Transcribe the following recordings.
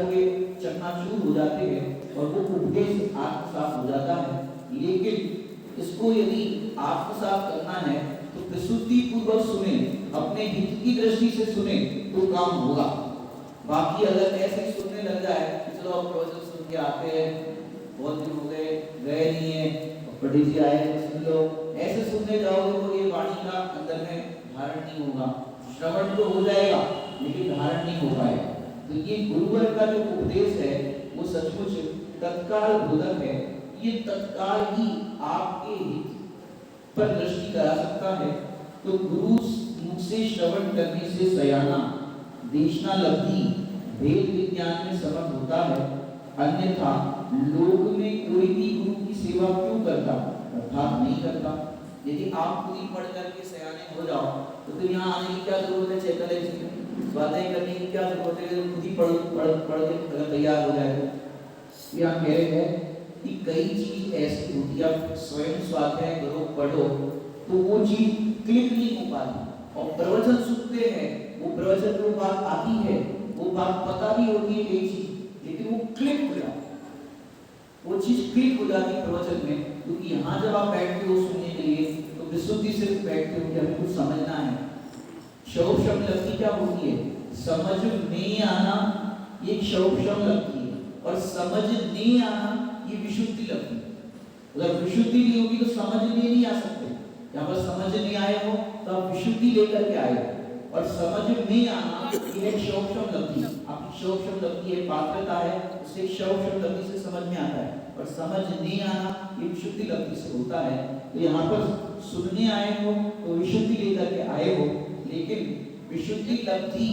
के चकनाचूर हो जाते हैं और वो उपदेश आत्मसात हो जाता है। लेकिन इसको यदि आत्मसात करना है तो प्रस्तुति पूर्वक सुने, अपने हित की दृष्टि से सुने तो काम होगा। बाकी अगर ऐसे ही सुनने लग जाए कि चलो अब प्रवचन सुन के आते हैं, बहुत दिन हो गए गए नहीं है, पंडित जी आए सुन लो, ऐसे सुनने जाओगे तो ये वाणी का अंदर में धारण नहीं होगा। श्रवण तो हो जाएगा लेकिन धारण नहीं हो पाएगा। तो ये गुरुवर का जो उपदेश है वो सचमुच तत्काल बोधक है। ये तत्काल ही आपके हित पर दृष्टि करा सकता है। तो गुरु मुख से श्रवण करने से सयाना देशना लब्धि भेद विज्ञान में समर्थ होता है, अन्यथा लोक में कोई भी गुरु की सेवा क्यों करता, अर्थात नहीं करता। यदि आप खुद ही पढ़ करके सयाने हो जाओ तो फिर यहाँ आने की क्या जरूरत है, चैतन्य जी स्वाध्याय करने की क्या जरूरत है, खुद ही पढ़ के अगर तैयार हो जाए तो। यहाँ कह रहे हैं कि कई चीज ऐसी होती है, आप स्वयं स्वाध्याय करो पढ़ो तो वो चीज क्लिक नहीं हो पाती। और प्रवचन सुनते हैं, वो प्रवचन में वो बात आती है, वो बात पता भी होती है कई चीज, लेकिन वो क्लिक हो जाती, वो चीज क्लिक हो जाती प्रवचन में। क्योंकि यहाँ जब आप बैठते हो सुनने के लिए तो विशुद्धि से बैठते हो कि हमें कुछ समझना है। शौक शब्द लगती क्या होती है, समझ में आना, ये शौक शब्द लगती है, और समझ नहीं आना ये विशुद्धि लगती है। अगर विशुद्धि नहीं होगी तो समझ में नहीं आ सकते। यहाँ पर समझ नहीं आए हो तो आप विशुद्धि लेकर के आए, और समझ में आना ये एक शौक शब्द लगती है। आपकी शौक शब्द लगती है, पात्रता है, उससे शौक शब्द लगती से समझ में आता है, और समझ नहीं आना ये विशुद्धि लगती से होता है। तो यहाँ पर सुनने आए हो तो विशुद्धि लेकर के आए हो, लेकिन विशुद्धि लब्धि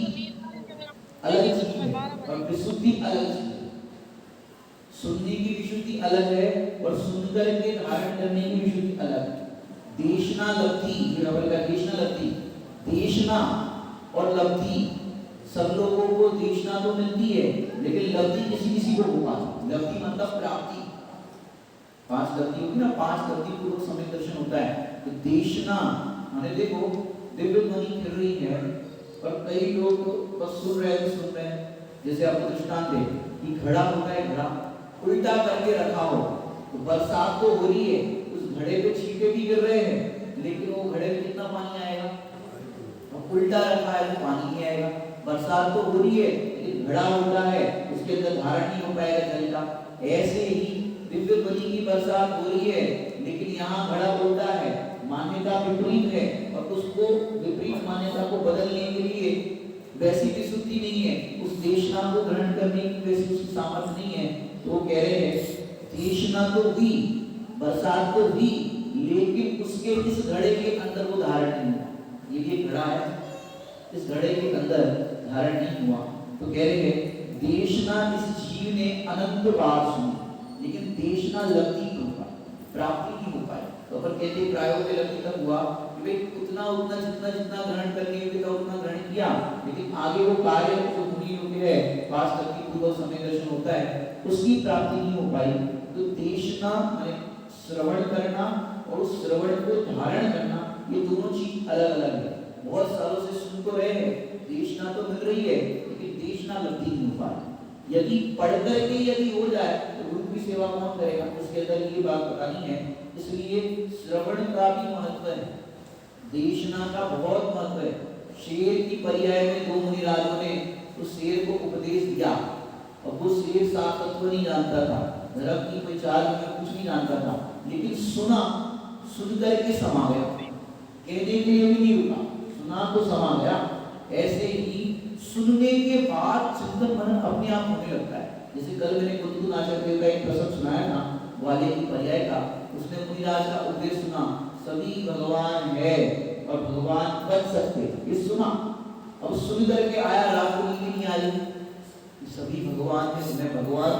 अलग चीज है और विशुद्धि अलग चीज है। सुनने की विशुद्धि अलग है और सुनकर के धारण करने की विशुद्धि अलग है। देशना लब्धि, देशना लब्धि, देशना और लब्धि सब लोगों को देशना तो मिलती है, लेकिन लब्धि किसी किसी को हो पाती। लब्धि मतलब प्राप्ति, 5 लब्धि होगी ना, 5 लब्धि पूर्वक सम्यक दर्शन होता है। तो देशना माने देखो दिव्य ध्वनि फिर रही है और कई लोग बस सुन रहे हैं। जैसे आपको दृष्टांत दे कि घड़ा होता है, घड़ा उल्टा करके रखा हो तो बरसात तो हो रही है, उस घड़े पे छींटे भी गिर रहे हैं, लेकिन वो घड़े में कितना पानी आएगा, और उल्टा रखा है तो पानी नहीं आएगा। बरसात तो हो रही है लेकिन घड़ा उल्टा है, उसके अंदर धारण नहीं हो पाएगा जल का। ऐसे ही दिव्य ध्वनि की बरसात हो रही है लेकिन यहाँ घड़ा उल्टा है, मान्यता विपरीत है, और उसको विपरीत मान्यता को बदलने के लिए वैसी विशुद्धि नहीं है, उस देशना को ग्रहण करने की वैसी उसकी सामर्थ्य नहीं है। तो वो कह रहे हैं देशना तो हुई, बरसात तो हुई, लेकिन उसके इस घड़े के अंदर वो धारण नहीं हुआ। ये भी घड़ा है, इस घड़े के अंदर धारण नहीं हुआ। तो कह रहे हैं देशना इस जीव ने अनंत बार सुनी, लेकिन देशना लब्धि नहीं हो पाई, प्राप्ति नहीं हो पाई। तो अपन कहते हैं प्रायोग लब्धि तक हुआ कि भाई उतना जितना ग्रहण करने योग्य था उतना ग्रहण किया, लेकिन आगे वो कार्य जो मुनि योग्य है, 5 तक की पूर्व समय दर्शन होता है, उसकी प्राप्ति नहीं हो पाई। तो देशना माने श्रवण करना और उस श्रवण को धारण करना, ये दोनों चीज अलग अलग है। बहुत सालों से सुन तो रहे हैं, देशना तो मिल रही है लेकिन देशना लब्धि नहीं हो पा रही। यदि पढ़ करके यदि हो जाए तो गुरु की सेवा कौन करेगा, उसके अंदर ये बात बतानी है। इसलिए श्रवण का भी महत्व है, देशना का बहुत महत्व है। शेर की पर्याय में 2 मुनि राजों ने उस शेर को उपदेश दिया, और वो शेर साफ तत्व नहीं जानता था, धर्म की कोई चाल में कुछ नहीं जानता था, लेकिन सुना, सुन करके समा गया, कहने के लिए भी नहीं रुका, सुना तो समा गया। ऐसे ही सुनने के बाद चिंतन मनन अपने आप होने लगता है। जैसे कल मैंने बुद्धगुण आचार्य देव का एक प्रसंग सुनाया था ग्वालियर की पर्याय का, उसने मुनिराज का उपदेश सुना, सभी भगवान है और भगवान बन सकते, ये सुना। अब सुन करके आया, रात को नींद नहीं आई, सभी भगवान है, मैं भगवान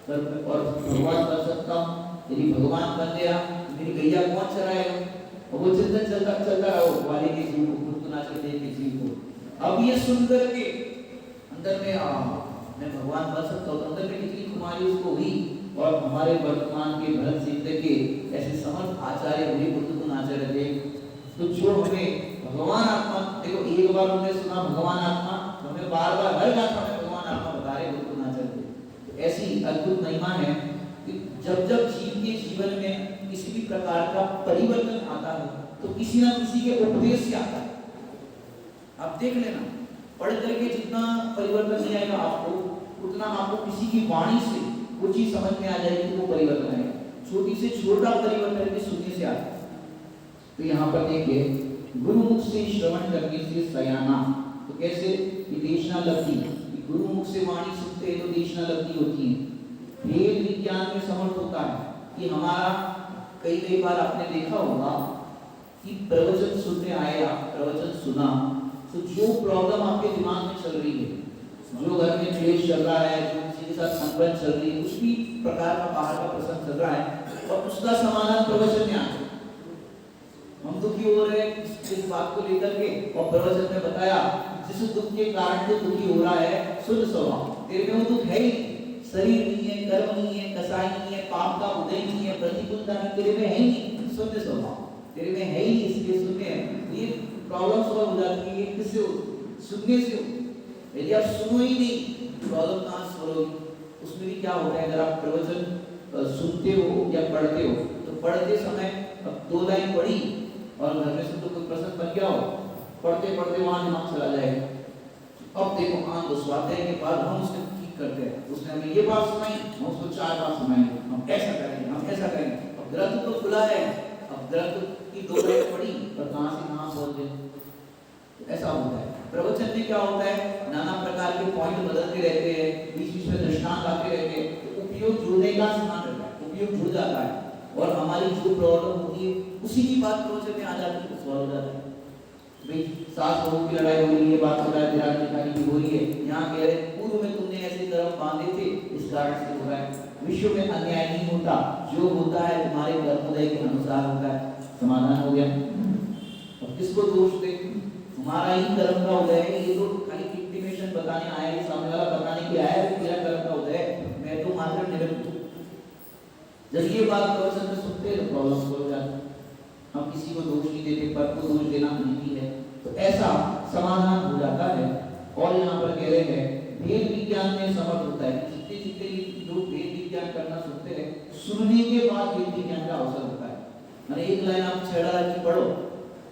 और भगवान बन सकता हूँ। यदि भगवान बन गया मेरी गैया कौन चराएगा, और वो चिंतन चलता रहो ग्वालियर के जीव को, बुद्धगुण देव के जीव को। अब ये सुन करके अंदर में मैं भगवान बन सकता हूँ, अंदर में कितनी कुमारी उसको हुई। और हमारे वर्तमान के भरत सिंह के ऐसे समर्थ आचार्य हुए बुद्धगुण आचार्य देव, तो जो हमें भगवान आत्मा, देखो एक बार उन्होंने सुना भगवान आत्मा, तो हमें बार बार हर गाथा में भगवान आत्मा बता रहे बुद्धगुण आचार्य ऐसी अद्भुत महिमा है कि जब जब जीव के जीवन में किसी भी प्रकार का परिवर्तन आता है तो किसी ना किसी के उपदेश से आता है। आप देख लेना, पढ़ करके जितना परिवर्तन नहीं आएगा आपको, उतना आपको किसी की वाणी से वो चीज समझ में आ जाएगी, वो परिवर्तन आएगा। छोटी से छोटा परिवर्तन भी सुनने से आता है। तो यहाँ पर देखिए, गुरुमुख से श्रवण करने से सयाना, तो कैसे ये देशना लगती है, गुरुमुख से वाणी सुनते हैं तो देशना लगती होती है। वेद विज्ञान में समर्थ होता है कि हमारा कई बार आपने देखा होगा कि प्रवचन सुनने आए, आप प्रवचन सुना तो जो प्रॉब्लम आपके दिमाग में चल रही है, जो घर में क्लेश चल रहा है, जो किसी के साथ संबंध चल रही है, कुछ भी प्रकार का बाहर का प्रसंग चल रहा है, और उसका समाधान प्रवचन में आता है। हम दुखी हो रहे हैं इस बात को लेकर के, और प्रवचन में बताया जिस दुख के कारण तो दुखी हो रहा है, शुद्ध स्वभाव, तेरे में वो दुख है ही, शरीर नहीं है, कर्म नहीं है, कसाई नहीं है, पाप का उदय नहीं है, प्रतिकूलता नहीं, तेरे में है ही नहीं, शुद्ध स्वभाव तेरे में है ही, इसलिए सुनने ये प्रॉब्लम सॉल्व हो जाती है। किससे हो? सुनने से हो। यदि आप सुनो ही नहीं, प्रॉब्लम कहाँ सॉल्व होगी? उसमें भी क्या होता है, अगर आप प्रवचन सुनते हो या पढ़ते हो, तो पढ़ते समय अब 2 लाइन पढ़ी और घर में से तो कोई प्रश्न बन गया हो, पढ़ते पढ़ते वहां दिमाग चला जाएगा। अब देखो आंख स्वाध्याय के बाद हम उसको ठीक करते हैं, उसने हमें ये बात सुनाई, हम उसको 4 बात सुनाएंगे, हम ऐसा करेंगे, हम ऐसा करेंगे। अब ग्रंथ तो खुला है, अब ग्रंथ की 2 लाइन पढ़ी और कहां से कहां पहुंच गए, ऐसा होता है। प्रवचन में क्या होता है, नाना प्रकार के पॉइंट बदलते रहते हैं, बीच बीच में दृष्टांत आते रहते हैं, तो उपयोग जुड़ने का स्थान रहता है, उपयोग जुड़ जाता है, और हमारी जो प्रॉब्लम होती है उसी की बात प्रवचन में आ जाती है, सॉल्व हो जाता है। भाई सास बहू की लड़ाई हो रही है, बात हो रहा है, दिराज जेठानी की हो रही है, यहाँ कह रहे पूर्व में तुमने ऐसे कर्म बांधे थे, इस कारण से हो रहा है। विश्व में अन्याय नहीं होता, जो होता है तुम्हारे कर्मोदय के अनुसार होता है। समाधान हो गया। अब किसको दोष दे, तुम्हारा ही कर्म का उदय है, ये तो खाली इंटिमेशन बताने आया है, सामने वाला बताने के आया है कि मेरा कर्म का उदय है, मैं तो मात्र निमित्त हूं। जब ये बात प्रवचन में सुनते हैं तो प्रॉब्लम सॉल्व हो जाती है। हम किसी को दोष नहीं देते, पर को दोष देना नहीं है, तो ऐसा समाधान हो जाता है। और यहाँ पर कह रहे हैं वेद विज्ञान में समर्थ होता है, जितने जितने लोग वेद विज्ञान करना सुनते हैं, सुनने के बाद वेद विज्ञान का अवसर होता है। मैंने एक लाइन आप 6 लाइन पढ़ो,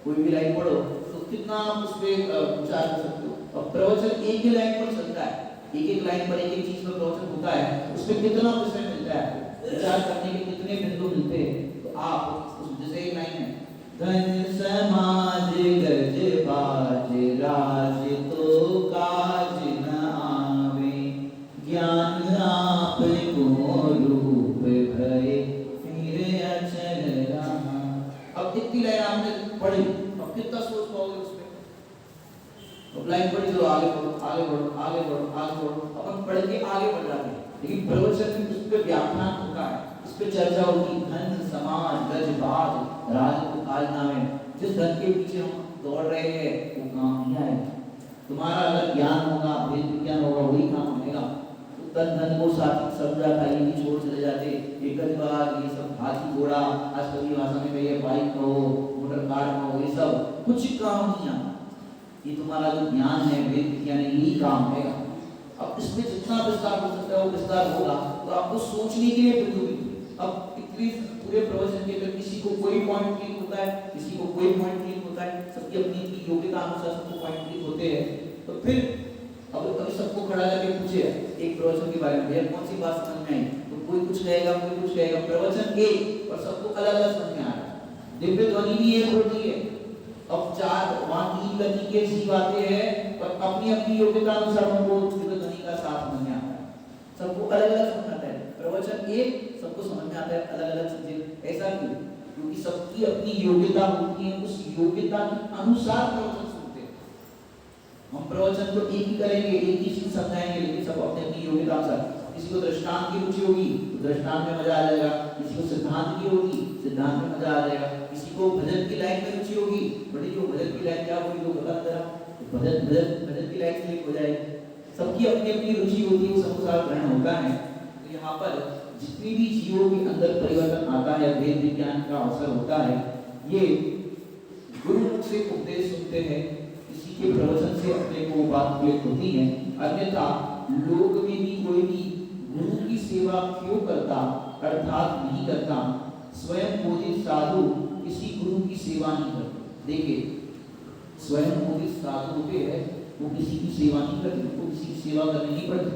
कोई भी लाइन पढ़ो तो कितना आप उस पे विचार कर सकते हो। और प्रवचन एक ही लाइन पर चलता है, एक लाइन पर एक चीज पर प्रवचन होता है, उसमें कितना विषय मिलता है, विचार करने के कितने बिंदु मिलते हैं। तो आप जैसे एक लाइन है, धन समाज गज बाज राज तो काज न आवे, ज्ञान आप को रूप भय फिर अचल रहा। अब इतनी लाइन आपने पढ़ी, अब कितना सोच पाओगे उसमें? अब लाइन पढ़ी, चलो आगे बढ़ो, आगे बढ़ो, आगे बढ़ो, आगे बढ़ो, अपन पढ़ के आगे बढ़ जाते हैं। लेकिन प्रवचन में उस पर व्याख्यान होता है, इस पे चर्चा होगी, धन समाज गज बाज राज को काज नामे। जिस धन के पीछे हम दौड़ रहे हैं वो काम नहीं आएगा। तुम्हारा अगर ज्ञान होगा, वेद विज्ञान होगा, वही काम बनेगा। तो तन धन को साथ समझा था, ये भी छोड़ चले जाते, ये गज बाज, ये सब हाथी घोड़ा, आजकल की भाषा में कहिए बाइक कहो, मोटर कार कहो, ये सब कुछ काम नहीं आता। ये तुम्हारा जो ज्ञान है, वेद विज्ञान है, यही काम है। अब इसमें जितना विस्तार हो सकता है वो विस्तार होगा, तो आपको सोचने के लिए बिंदु मिलेंगे। अब इतनी पूरे प्रवचन के अंदर किसी को कोई पॉइंट क्लिक होता है, किसी को कोई पॉइंट क्लिक होता है, सबकी अपनी योग्यता अनुसार सबको पॉइंट क्लिक होते हैं। तो फिर अब कभी सबको खड़ा करके पूछे एक प्रवचन के बारे में, भैया कौन सी बात समझ में आई, तो कोई कुछ कहेगा, कोई कुछ कहेगा। प्रवचन एक और सबको अलग अलग समझ में आ रहा है, दिव्य ध्वनि भी एक होती है। अब 4 वहां 3 गति के जीव आते हैं, पर अपनी अपनी योग्यता अनुसार उनको दिव्य ध्वनि का साथ समझ में आता है, सबको अलग अलग समझ आता है। प्रवचन एक सबको समझ में आता है, अलग अलग चीजें। ऐसा क्यों? क्योंकि सबकी अपनी योग्यता होती है, उस योग्यता के अनुसार प्रवचन सुनते हैं। हम प्रवचन तो एक ही करेंगे, एक ही चीज समझाएंगे, लेकिन सब अपनी अपनी योग्यता अनुसार। किसी को दृष्टांत की रुचि होगी तो दृष्टांत में मजा आ जाएगा, किसी को सिद्धांत की होगी सिद्धांत में मजा आ जाएगा, किसी को भजन की लाइन में रुचि होगी, बड़ी जो भजन की लाइन क्या होगी, तो बता जरा, भजन भजन भजन की लाइन क्लिक हो जाएगी। सबकी अपनी अपनी रुचि होती है, उस अनुसार ग्रहण होता है। तो यहाँ पर जितनी भी जीवों के अंदर परिवर्तन आता है, वेद विज्ञान का अवसर होता है, ये गुरुमुख से उपदेश सुनते हैं, किसी के प्रवचन से अपने को बात क्लिक होती है। अन्यथा लोक में भी कोई भी गुरु सेवा क्यों करता, अर्थात नहीं करता। स्वयं बोधित साधु किसी गुरु की सेवा नहीं करते। देखिए, स्वयं बोधित साधु होते हैं, वो किसी की सेवा नहीं करते, वो किसी की सेवा करनी नहीं पड़ती।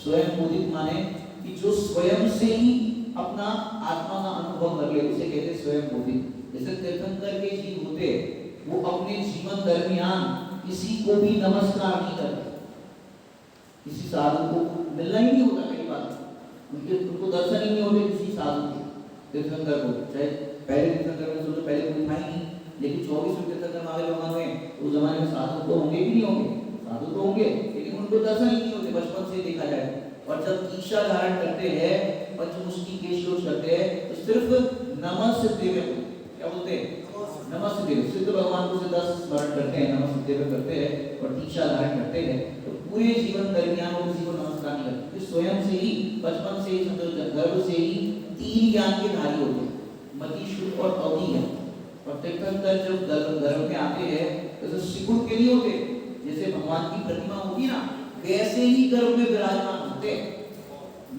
स्वयं बोधित माने कि जो स्वयं से ही अपना आत्मा का अनुभव कर ले, उसे कहते हैं स्वयं बोधित। जैसे तीर्थंकर के जीव होते हैं, वो अपने जीवन दरमियान किसी को भी नमस्कार नहीं करते, किसी साधु को मिलना ही नहीं होता। कई बार उनको दर्शन ही नहीं होते किसी साधु के, तीर्थंकर को। चाहे पहले तीर्थंकर में सोचो, पहले कोई था ही नहीं, लेकिन 24वें तीर्थंकर मांगे लोगों में उस जमाने में साधु तो होंगे भी नहीं होंगे, साधु तो होंगे, लेकिन उनको दर्शन ही नहीं होते बचपन से देखा जाए। और जब दीक्षा धारण करते हैं, पंचमुष्टि केश करते हैं, तो सिर्फ नमस्ते में, क्या बोलते हैं, नमस्ते, सिद्ध भगवान को सिद्ध स्मरण करते हैं, नमस्ते करते हैं और दीक्षा धारण करते हैं। तो पूरे जीवन दरमियान वो किसी को नमस्कार नहीं करते। स्वयं से ही, बचपन से ही, गर्भ से ही 3 ज्ञान के धारी होते हैं, मति, शुद्ध और अवधि है। और तीर्थंकर जब गर्भ में आते हैं, तो सिकुड़ के नहीं होते, जैसे भगवान की प्रतिमा होती ना, वैसे ही गर्भ में विराजमान होते।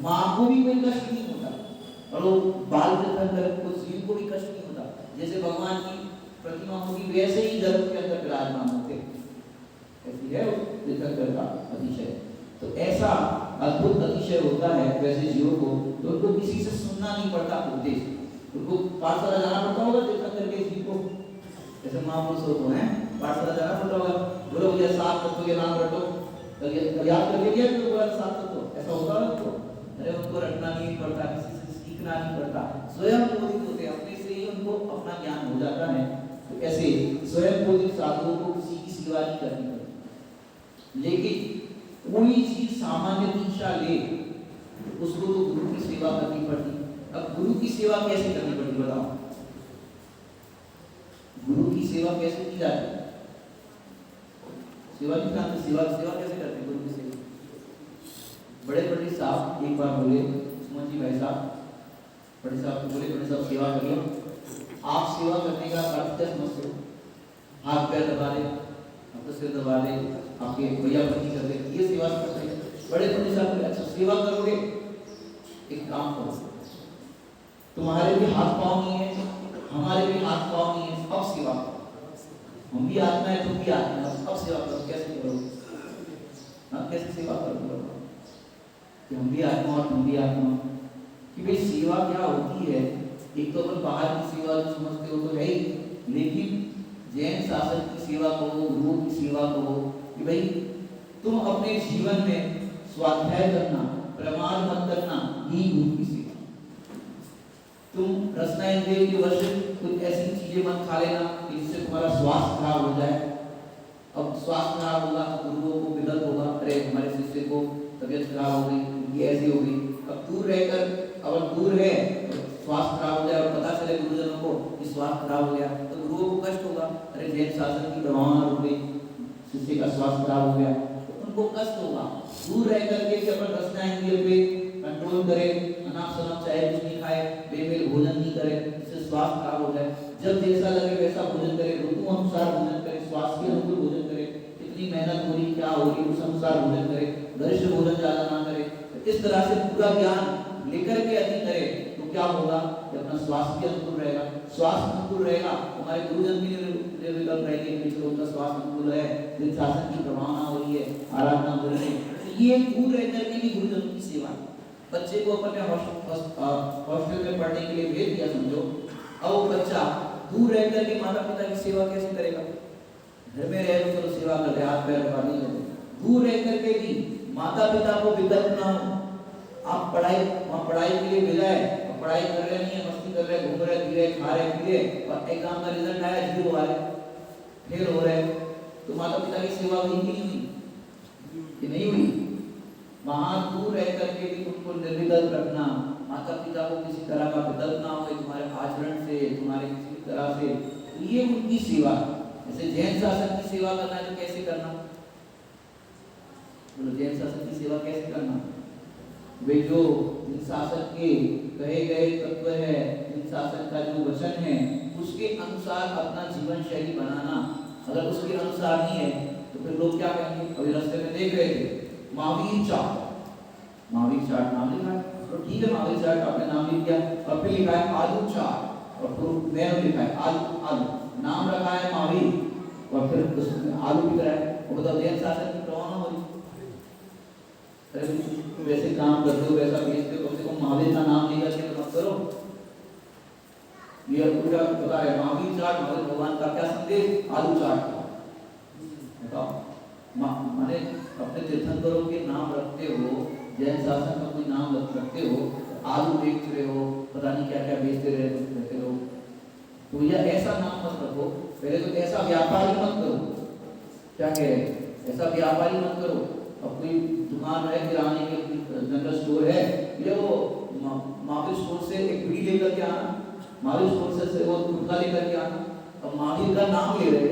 माँ को भी कोई कष्ट नहीं होता, और वो बाल तीर्थंकर को, जीव को भी कष्ट नहीं होता। जैसे भगवान की प्रतिमा होगी, वैसे ही गर्भ के अंदर विराजमान होते। ऐसी है तीर्थंकर का अतिशय। तो ऐसा अद्भुत अतिशय होता है वैसे जीवों को, तो उनको किसी से सुनना नहीं पड़ता उपदेश। उनको पाठशाला जाना पड़ता होगा तीर्थंकर के जीव को, जैसे महापुरुष होते हैं, पाठशाला जाना पड़ता होगा। बोलो भैया 7 तत्वों के नाम रटो, याद करके दिया तो बोला 7 तत्व, ऐसा होता है उनको? अरे उनको रटना नहीं पड़ता, किसी से सीखना नहीं पड़ता, स्वयं बोधित होते हैं, अपने से ही उनको अपना ज्ञान हो जाता है। तो ऐसे स्वयं बोधित साधुओं को किसी की सेवा नहीं करनी पड़ती। लेकिन कोई चीज सामान्य दीक्षा ले, उसको तो गुरु की सेवा करनी पड़ती। अब गुरु की सेवा कैसे करनी पड़ती बताओ? गुरु की सेवा कैसे की जाती है? सेवा नहीं जानते, सेवा कैसे करते हैं गुरु की सेवा? बड़े पंडित साहब एक बार बोले, सुमन जी भाई साहब, पंडित साहब को बोले, पंडित साहब सेवा करिए। आप सेवा करने का अर्थ क्या समझते हो? हाथ पैर दबा दे, आपका सिर दबा दे, आपके भैया बच्ची कर दे, ये सेवा करते हैं। बड़े पंडित साहब बोले, अच्छा सेवा करोगे, एक काम करो, तुम्हारे भी हाथ पाँव नहीं है, हमारे भी हाथ पाँव नहीं है, अब सेवा करो। हम भी आत्मा है, तुम भी आत्मा है, अब सेवा करो। कैसे करोगे? हाँ, कैसे सेवा करोगे? कि हम भी आत्मा और तुम भी आत्मा। कि भाई सेवा क्या होती है? एक तो अपन बाहर की सेवा जो समझते हो तो है ही, लेकिन जैन शासन की सेवा करो, गुरु की सेवा करो, कि भाई तुम अपने जीवन में स्वाध्याय करना, प्रमाण मत करना, ही गुरु की सेवा। तुम रसना इंद्रिय के वश कुछ ऐसी चीजें मत खा लेना जिससे तुम्हारा स्वास्थ्य खराब हो जाए। अब स्वास्थ्य खराब होगा तो गुरुओं को विगत होगा, अरे हमारे शिष्य को तबीयत खराब हो गई, उनकी ऐसी हो गई। अब दूर रहकर, अगर दूर है स्वास्थ्य खराब हो जाए और पता चले गुरुजनों को कि स्वास्थ्य खराब हो गया, तो गुरुओं को कष्ट होगा, अरे जैन शासन की प्रभावना रुक गई, शिष्य का स्वास्थ्य खराब हो गया, तो उनको कष्ट होगा। दूर रह करके कि अपन रसना इंद्रिय पे कंट्रोल करें, अनाप शनाप चाहे कुछ नहीं खाए, बेमेल भोजन नहीं करें, इससे स्वास्थ्य खराब हो जाए। जब जैसा लगे वैसा भोजन करें, ऋतु अनुसार भोजन करें, स्वास्थ्य के अनुकूल भोजन करें, कितनी मेहनत हो रही, क्या हो रही, उस अनुसार भोजन करें, गरिष्ठ भोजन ज्यादा ना करें। इस तरह से पूरा ज्ञान लेकर के यदि करें तो क्या होगा कि अपना स्वास्थ्य भी अनुकूल रहेगा। स्वास्थ्य अनुकूल रहेगा, हमारे गुरुजन भी निर्विकल्प रहेंगे कि चलो उनका स्वास्थ्य अनुकूल है, दिन शासन की प्रभावना हो रही है, आराधना हो रही है। ये दूर रह करके भी गुरुजनों की सेवा। बच्चे को अपने हॉस्टल में पढ़ने के लिए भेज दिया समझो, अब वो बच्चा दूर रह करके माता पिता की सेवा कैसे करेगा? घर में रहे तो चलो सेवा कर रहे, हाथ पैर दबा नहीं करते, दूर रह करके भी माता पिता को विकल्प ना हो। आप पढ़ाई के लिए भेजा है, पढ़ाई कर रहे नहीं है, मस्ती कर रहे, घूम रहे, पी रहे, खा रहे, पी रहे, और एग्जाम का रिजल्ट आया 0 आ रहे, फेल हो रहे, तो माता पिता की सेवा हुई कि नहीं हुई? कि नहीं हुई? वहां दूर रह करके भी उनको निर्विकल्प रखना, माता पिता को किसी तरह का विकल्प ना हो तुम्हारे आचरण से, तुम्हारे किसी तरह से, तो ये उनकी सेवा। जैसे जैन शासन की सेवा करना है तो कैसे करना? बोलो, जैन शासन की सेवा कैसे करना? वे जो जिन शासन के कहे गए तत्व है, जिन शासन का जो वचन है, उसके अनुसार अपना जीवन शैली बनाना। अगर उसके अनुसार नहीं है तो फिर लोग क्या कहेंगे? अभी रास्ते में देख रहे थे महावीर चाट नाम लिखा है, तो ठीक ठीक है महावीर चाट आपने नाम लिख दिया, और फिर लिखा है आलू चाट, और फिर मेनू लिखा है आलू आलू, नाम रखा है महावीर, और फिर उसमें आलू भी करा है। वो बताओ जैन शासन की प्रवाह हो रही, अरे वैसे काम करते हो वैसा भेजते हो, कम से कम महावीर का नाम लेकर के तो मत करो। ये पूरा बता है महावीर चाट, महावीर भगवान का क्या संदेश, आलू चाट का बताओ। माने अपने तीर्थंकरों के नाम रखते हो, जैन शासन का कोई नाम रखते हो, आलू बेच रहे हो, पता नहीं क्या क्या बेचते रहते हो, तो यह ऐसा नाम मत रखो। पहले तो ऐसा व्यापारी मत करो, क्या कह रहे ऐसा व्यापारी मत करो। अब कोई दुकान है किराने की, जनरल स्टोर है, ये वो महावीर स्टोर से एक बीड़ी लेकर के आना, महावीर स्टोर से वो गुटखा लेकर के आना। अब महावीर का नाम ले रहे,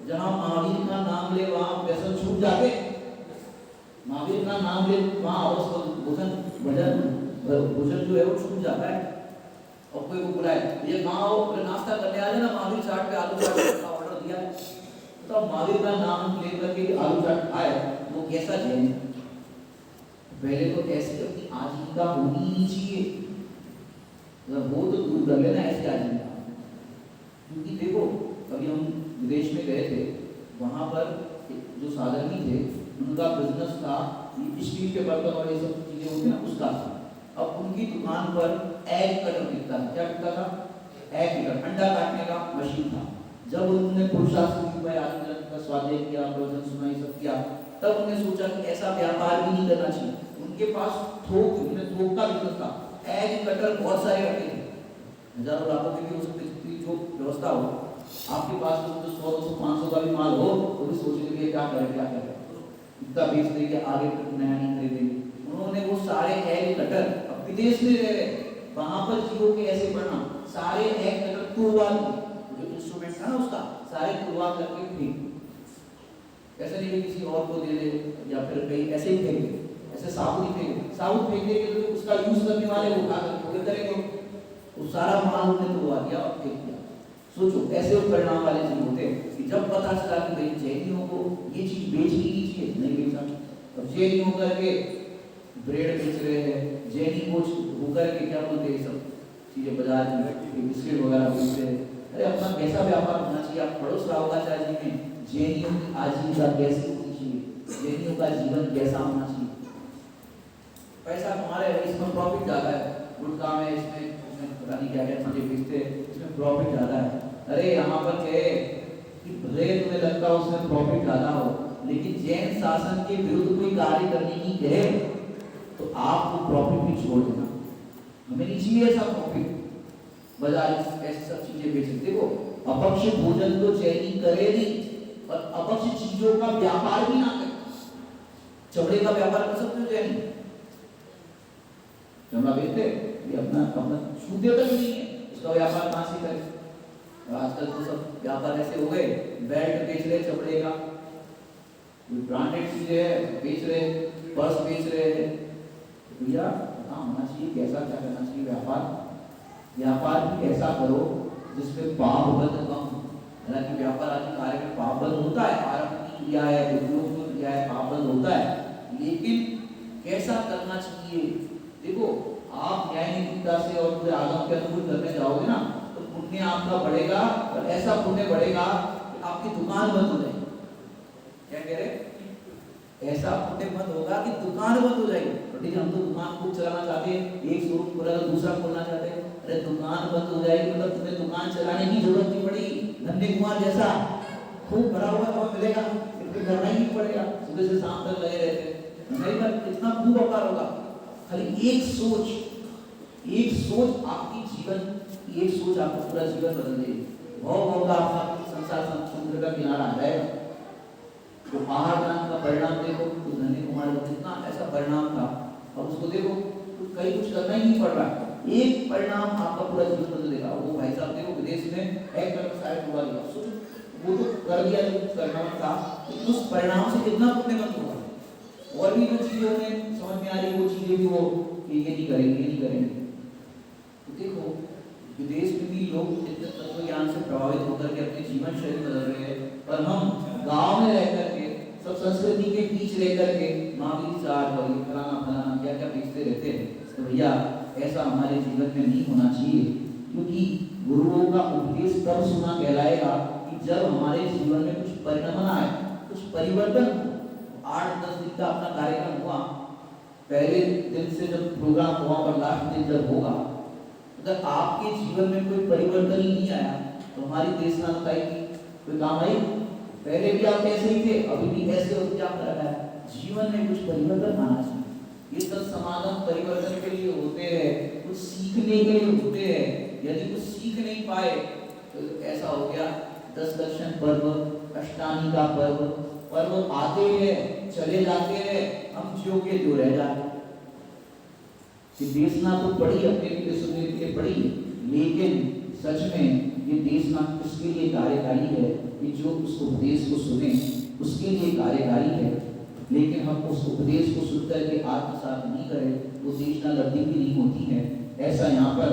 जहां महावीर का नाम ले वहां व्यसन छूट जाते, महावीर का नाम ले वहां भोजन भोजन जो है वो छूट जाता है। और कोई को बुलाए, ये गाँव नाश्ता करने आ जाए ना, महावीर चाट पे आलू चाट का ऑर्डर दिया है, तो महावीर का नाम लेकर के आलू चाट आए, वो कैसा जैन? पहले तो ऐसे अपनी आजीविका होनी ही चाहिए, वो तो दूर कर लेना ऐसी आजीविका। क्योंकि देखो अभी हम विदेश में गए थे, वहां पर जो साधर्मी थे उनका बिजनेस था स्टील के बर्तन और ये सब चीजें होती ना उसका था। अब उनकी दुकान पर एग कटर बिकता था, क्या बिकता था? एग कटर, अंडा काटने का मशीन था। जब उन्होंने पुरुषार्थी का स्वाध्याय किया, प्रवचन सुना, ये सब किया, तब उन्होंने सोचा कि ऐसा व्यापार भी नहीं करना चाहिए। उनके पास थोक का बिजनेस था, एग कटर बहुत सारे रखे थे, हजारों लाखों के भी हो सकते, जितनी जो व्यवस्था हो। आपके पास तो 100 200 500 का भी माल हो तो भी सोचने के लिए क्या करें इतना बेच देंगे, आगे फिर नया नहीं खरीदेंगे। उन्होंने वो सारे एग कटर, अब विदेश में रह रहे, वहां पर जीवों के ऐसे पढ़ना, सारे एग कटर तुड़वा, जो इंस्ट्रूमेंट था ना उसका, सारे तुड़वा करके फेंक, ऐसे नहीं कि किसी और को दे दे या फिर कहीं ऐसे ही फेंक दे, ऐसे साबुत ही फेंक, साबुत फेंक देंगे तो उसका यूज करने वाले वो उठा कर करेंगे, वो सारा माल उन्होंने तुड़वा दिया और फेंक दिया। सोचो ऐसे परिणाम वाले जीव होते कि जब पता चला कि भाई जैनियों को ये चीज बेचनी ही चाहिए, नहीं बेचा, अब जैनी होकर के ब्रेड बेच रहे हैं, जैनी को होकर के क्या बोलते हैं सब चीजें बाजार में बिस्किट वगैरह बेचते हैं। अरे अपना कैसा व्यापार होना चाहिए, आप पड़ोस रावलाचार्य जी में जैनियों की आजीविका कैसी होनी चाहिए, जैनियों का जीवन कैसा होना चाहिए। पैसा कमा रहे हैं, इसमें प्रॉफिट ज्यादा है, गुटखा में इसमें पता नहीं क्या क्या चीजें बेचते हैं, इसमें प्रॉफिट ज्यादा है। अरे यहाँ पर क्या है कि भले तुम्हें लगता हो उसमें प्रॉफिट ज्यादा हो, लेकिन जैन शासन के विरुद्ध कोई कार्य करने की कहे तो आपको प्रॉफिट भी छोड़ देना, हमें नहीं चाहिए ऐसा प्रॉफिट। बाजार ऐसी सब चीजें बेच, देखो अपक्ष भोजन तो जैनी करे नहीं, और अपक्ष चीजों का व्यापार भी ना करे। चमड़े का व्यापार कर सकते हो जैनी, चमड़ा बेचते ये अपना छूते तक नहीं है, उसका व्यापार कहां से करे? आजकल तो सब व्यापार ऐसे हो गए, बेल्ट बेच रहे चमड़े का, ब्रांडेड चीजें बेच रहे, पर्स बेच रहे हैं। भैया पता होना चाहिए कैसा क्या करना चाहिए व्यापार। व्यापार भी ऐसा करो जिसमें पाप बंध कम। हालांकि व्यापार आदि कार्य में पाप बंध होता है, आरंभ की क्रिया है, उद्योग जो क्रिया है, पाप बंध होता है, लेकिन कैसा करना चाहिए? देखो आप न्याय नैतिकता से और पूरे आगम के अनुकूल करने जाओगे ना तो पुण्य आपका बढ़ेगा, और ऐसा पुण्य बढ़ेगा कि आपकी दुकान बंद हो जाएगी। क्या कह रहे? ऐसा पुण्य बंद होगा कि दुकान बंद हो जाएगी। ठीक है, हम तो दुकान खूब चलाना चाहते हैं, एक शोरूम खोला तो दूसरा खोलना चाहते हैं, अरे दुकान बंद हो जाएगी मतलब तुम्हें दुकान चलाने की जरूरत नहीं पड़ेगी। धन्य कुमार जैसा खूब भरा हुआ हमें मिलेगा, फिर करना ही नहीं पड़ेगा, सुबह से शाम तक लगे रहते। नहीं पर कितना खूब व्यापार होगा। खाली एक सोच आपकी जीवन, एक सोच आपका पूरा जीवन बदल देगी। बहुत का आपका संसार समुद्र का किनारा आ जाएगा। तो आहार दान का परिणाम देखो, तो धन्य कुमार का कितना ऐसा परिणाम था, अब उसको देखो तो कहीं कुछ करना ही नहीं पड़ रहा है, एक परिणाम आपका पूरा जीवन बदल देगा। वो भाई साहब देखो विदेश में एक तरफ सारे डुबा दिया, सोचो वो तो कर दिया जो करना था, तो उस परिणाम से कितना पुण्य बंद होगा। और भी जो चीजें हमें समझ में आ रही वो चीजें भी वो कि ये नहीं करेंगे। तो देखो विदेश में भी लोग इतने तत्व ज्ञान से प्रभावित होकर के अपने जीवन शैली बदल रहे हैं, और हम गांव में रह करके सब संस्कृति के बीच रह करके महावीर चाट और फलाना क्या क्या बेचते रहते हैं। तो भैया ऐसा हमारे जीवन में नहीं होना चाहिए, क्योंकि गुरुओं का उपदेश तब सुना कहलाएगा कि जब हमारे जीवन में कुछ परिणाम आए, कुछ परिवर्तन। 8-10 दिन का अपना कार्यक्रम हुआ, पहले दिन से जब प्रोग्राम हुआ और लास्ट दिन जब होगा, अगर आपके जीवन में कोई परिवर्तन ही नहीं आया तो हमारी देशनाथता की कोई काम आई? पहले भी आप ऐसे ही थे, अभी भी ऐसे हो, क्या फर्क है? जीवन में कुछ परिवर्तन आना चाहिए। ये सब समागम परिवर्तन के लिए होते हैं, कुछ सीखने के लिए होते हैं। यदि कुछ सीख नहीं पाए तो ऐसा हो गया 10 दर्शन पर्व, अष्टानी का पर्व आते हैं चले जाते हैं, हम ज्यों के त्यों रह जाते। देशना तो पढ़ी, अपने लिए सुनने के लिए पढ़ी, लेकिन सच में ये देशना किसके लिए कार्यकारी है? कि जो उस उपदेश को सुने उसके लिए कार्यकारी है। लेकिन हम उस उपदेश को सुनकर के आत्मसात नहीं करें, वो देशना लब्धि भी नहीं होती है। ऐसा यहाँ पर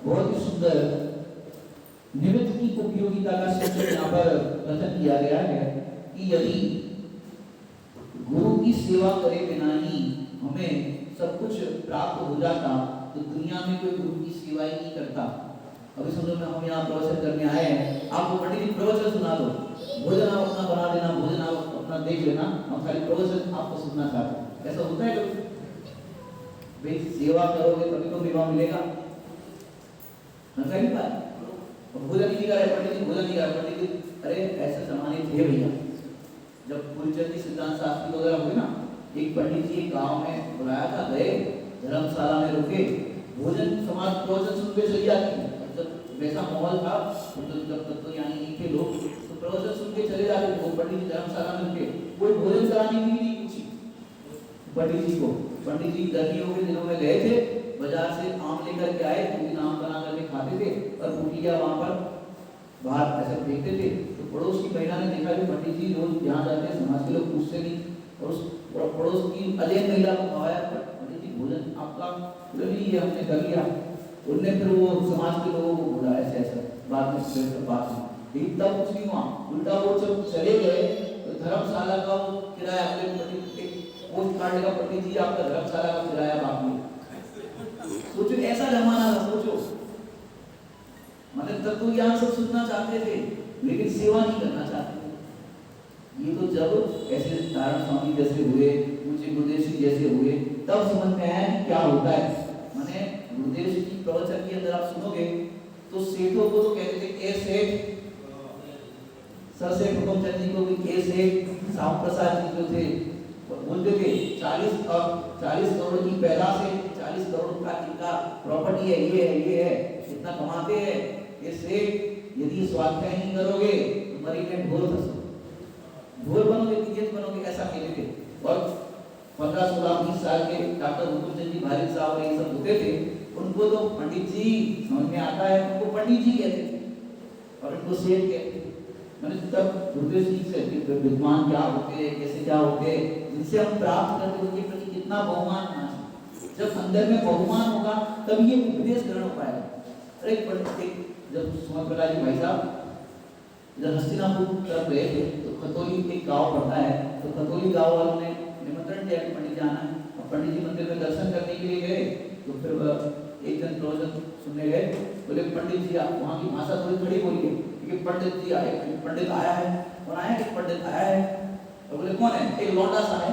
बहुत ही सुंदर निमित्त की उपयोगिता का सूत्र यहाँ पर कथन किया गया है कि यदि गुरु की सेवा करे बिना ही हमें सब कुछ प्राप्त हो जाता तो दुनिया में कोई गुरु की सेवा ही नहीं करता। अभी समझो में हम यहाँ प्रवचन करने आए हैं, आपको पंडित जी प्रवचन सुना दो, भोजन आप अपना बना देना, भोजन आप अपना देख लेना, हम खाली प्रवचन आपको सुनना चाहते हैं। ऐसा होता है कभी? भाई सेवा करोगे तभी तो विवाह मिलेगा, नहीं बात। भोजन नहीं कर रहे पंडित जी, भोजन नहीं कर रहे पंडित जी। अरे ऐसे जमाने थे भैया, जब फूलचंद सिद्धांत शास्त्री वगैरह हुए ना, एक पंडित जी गांव में बुलाया था, गए धर्मशाला में रुके, भोजन समाज प्रवचन सुन के चली जाती है। जब वैसा माहौल था तो जब तक तो यानी नहीं थे लोग, तो प्रवचन सुन के चले जाते। वो पंडित जी धर्मशाला में रुके, कोई भोजन कराने की नहीं पूछी पंडित जी को। पंडित जी गर्मियों के दिनों में गए थे, बाजार से आम लेकर के आए, पूरी आम बना करके खाते थे और कुटिया वहां पर बाहर ऐसे देखते थे। तो पड़ोस की महिला ने देखा कि पंडित जी रोज यहाँ जाते हैं, समाज के लोग पूछते नहीं, और उस पड़ोस की अजय महिला को कहा, पंडित जी भोजन आपका ये हमने कर लिया। उनने फिर वो समाज के लोगों को बोला ऐसे ऐसा बात में बात हुई, तब कुछ नहीं हुआ। उल्टा वो जब चले गए तो धर्मशाला का वो किराया अपने पोस्ट कार्ड लगा, पंडित जी आपका धर्मशाला का किराया बाकी। सोचो ऐसा जमाना था, सोचो मतलब तब तो यहाँ सब सुनना चाहते थे लेकिन सेवा नहीं करना चाहते थे। ये तो जब ऐसे नारायण स्वामी जैसे हुए, पूज्य गुरुदेव जी जैसे हुए, तब समझ में आया कि क्या होता है। माने गुरुदेव जी की प्रवचन के अंदर आप सुनोगे तो सेठों को तो कहते थे ए सेठ, सर सेठ हुकमचंद जी को भी ए सेठ, श्याम प्रसाद जी जो थे बोलते थे 40 करोड़ की पैदा से 40 करोड़ का इनका प्रॉपर्टी है, ये है, इतना कमाते हैं ये सेठ। यदि स्वाध्याय नहीं करोगे तो मरीने ढोल बनोगे, नियत बनोगे, ऐसा कहते थे। और 15, 16, 20 साल के डॉक्टर हुकमचंद जी भारी साहब ये सब होते थे, उनको तो पंडित जी समझ में आता है, उनको पंडित जी कहते थे और उनको सेठ कहते थे। मैंने तब गुरुदेव जी से विद्वान क्या होते हैं, कैसे क्या होते हैं, जिनसे हम प्राप्त करते हैं उनके प्रति कितना बहुमान होना चाहिए। जब अंदर में बहुमान होगा तब ये उपदेश ग्रहण हो पाएगा। अरे पंडित जब सुमन प्रकाश जी भाई साहब जब हस्तिनापुर तरफ गए थे तो खतौली एक गांव पड़ता है, तो खतौली गांव वालों ने निमंत्रण दिया कि पंडित जी आना है। और पंडित जी मंदिर में दर्शन करने के लिए गए, तो फिर एक दिन प्रवचन सुनने गए, बोले पंडित जी आप वहाँ की भाषा थोड़ी खड़ी बोलिए, क्योंकि पंडित जी आए, पंडित आया है, कौन आया कि पंडित आया है, तो बोले कौन है, एक लौंडा सा है,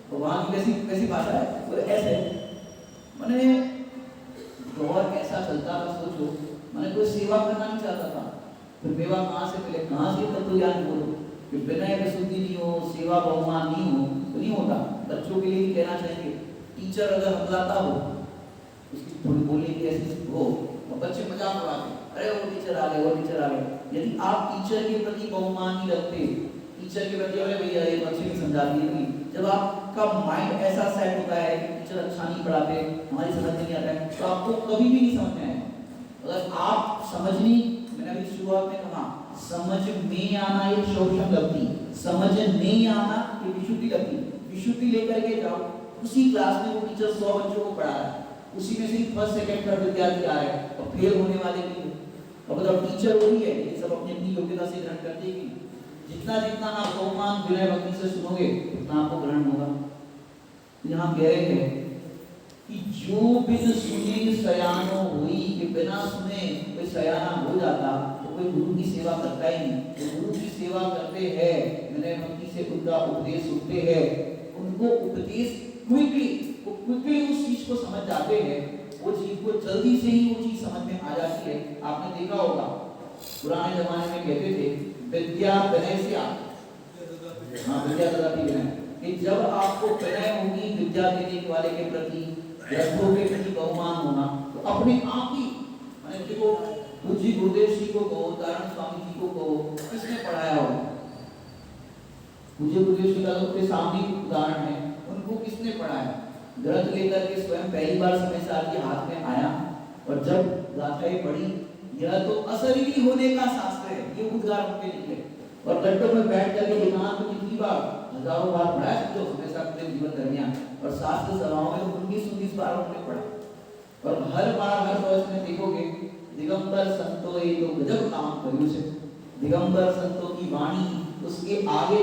तो वहाँ की कैसी भाषा है, बोले ऐसे। मैंने दौर कैसा चलता था सोचो, मैंने कोई सेवा करना नहीं चाहता था, फिर मेवा कहाँ से मिले, कहाँ से तत्व ज्ञान बोलो कि विनय विशुद्धि नहीं हो, सेवा बहुमान नहीं हो तो नहीं होता। बच्चों के लिए भी कहना चाहिए, टीचर अगर हमलाता हो, उसकी थोड़ी बोलने की ऐसी हो और बच्चे मजाक उड़ाते, अरे वो टीचर आ गए, वो टीचर आ गए। यदि आप टीचर के प्रति बहुमान नहीं रखते, टीचर के प्रति अरे भैया ये बच्चे नहीं समझा दिए नहीं, जब आपका माइंड ऐसा सेट होता है कि टीचर अच्छा नहीं पढ़ाते, हमारी समझ नहीं आता है, तो आपको कभी भी नहीं समझ में आएगा। अगर आप समझनी, मैंने अभी शुरुआत में कहा, समझ में आना ये शोषण लब्धि, समझ नहीं आना ये विशुद्धि लब्धि। विशुद्धि लेकर के जाओ, उसी क्लास में वो टीचर 100 बच्चों को पढ़ा रहा है, उसी में सिर्फ फर्स्ट सेकंड थर्ड विद्यार्थी आ रहे हैं और फेल होने वाले भी हैं। अब बताओ टीचर वही है, ये सब अपनी अपनी योग्यता से ग्रहण करते हैं। जितना जितना आप बहुमान विनय भक्ति से सुनोगे उतना आपको ग्रहण होगा। यहाँ कह रहे हैं कि जो बिन सुने सयानो हुई, कि बिना सुने कोई सयाना हो जाता तो कोई गुरु की सेवा करता ही नहीं। तो गुरु की सेवा करते हैं, विनय भक्ति से उनका उपदेश सुनते हैं, उनको उपदेश क्विकली उस चीज को समझ जाते हैं, वो चीज को जल्दी से ही वो चीज समझ में आ जाती है। आपने देखा होगा पुराने जमाने में कहते थे विद्या विनय से आती, हाँ विद्या ददाति विनय, कि जब आपको विनय होगी विद्या देने वाले के प्रति, ग्रंथों के प्रति बहुमान होना, तो अपने आप ही मैंने देखो पूज्य गुरुदेव जी को कहो, तारण स्वामी जी को कहो, किसने पढ़ाया हो? पूज्य गुरुदेव जी का तो सामने उदाहरण है, उनको किसने पढ़ाया? ग्रंथ लेकर के स्वयं पहली बार समय साल के हाथ में आया और जब गाथाएं पढ़ी, यह तो अशरीरी होने का शास्त्र है, ये उद्गार उनके निकले, और गड्ढों में बैठ करके एकांत में कितनी बार, हजारों बार पढ़ा जो हमेशा अपने जीवन दरमियान, और शास्त्र सभाओं में 19-19 बार उन्होंने पढ़ा। और हर बार हर वर्ष में देखोगे दिगंबर संतों ये तो गजब काम कर्યું છે। दिगंबर संतों की वाणी, उसके आगे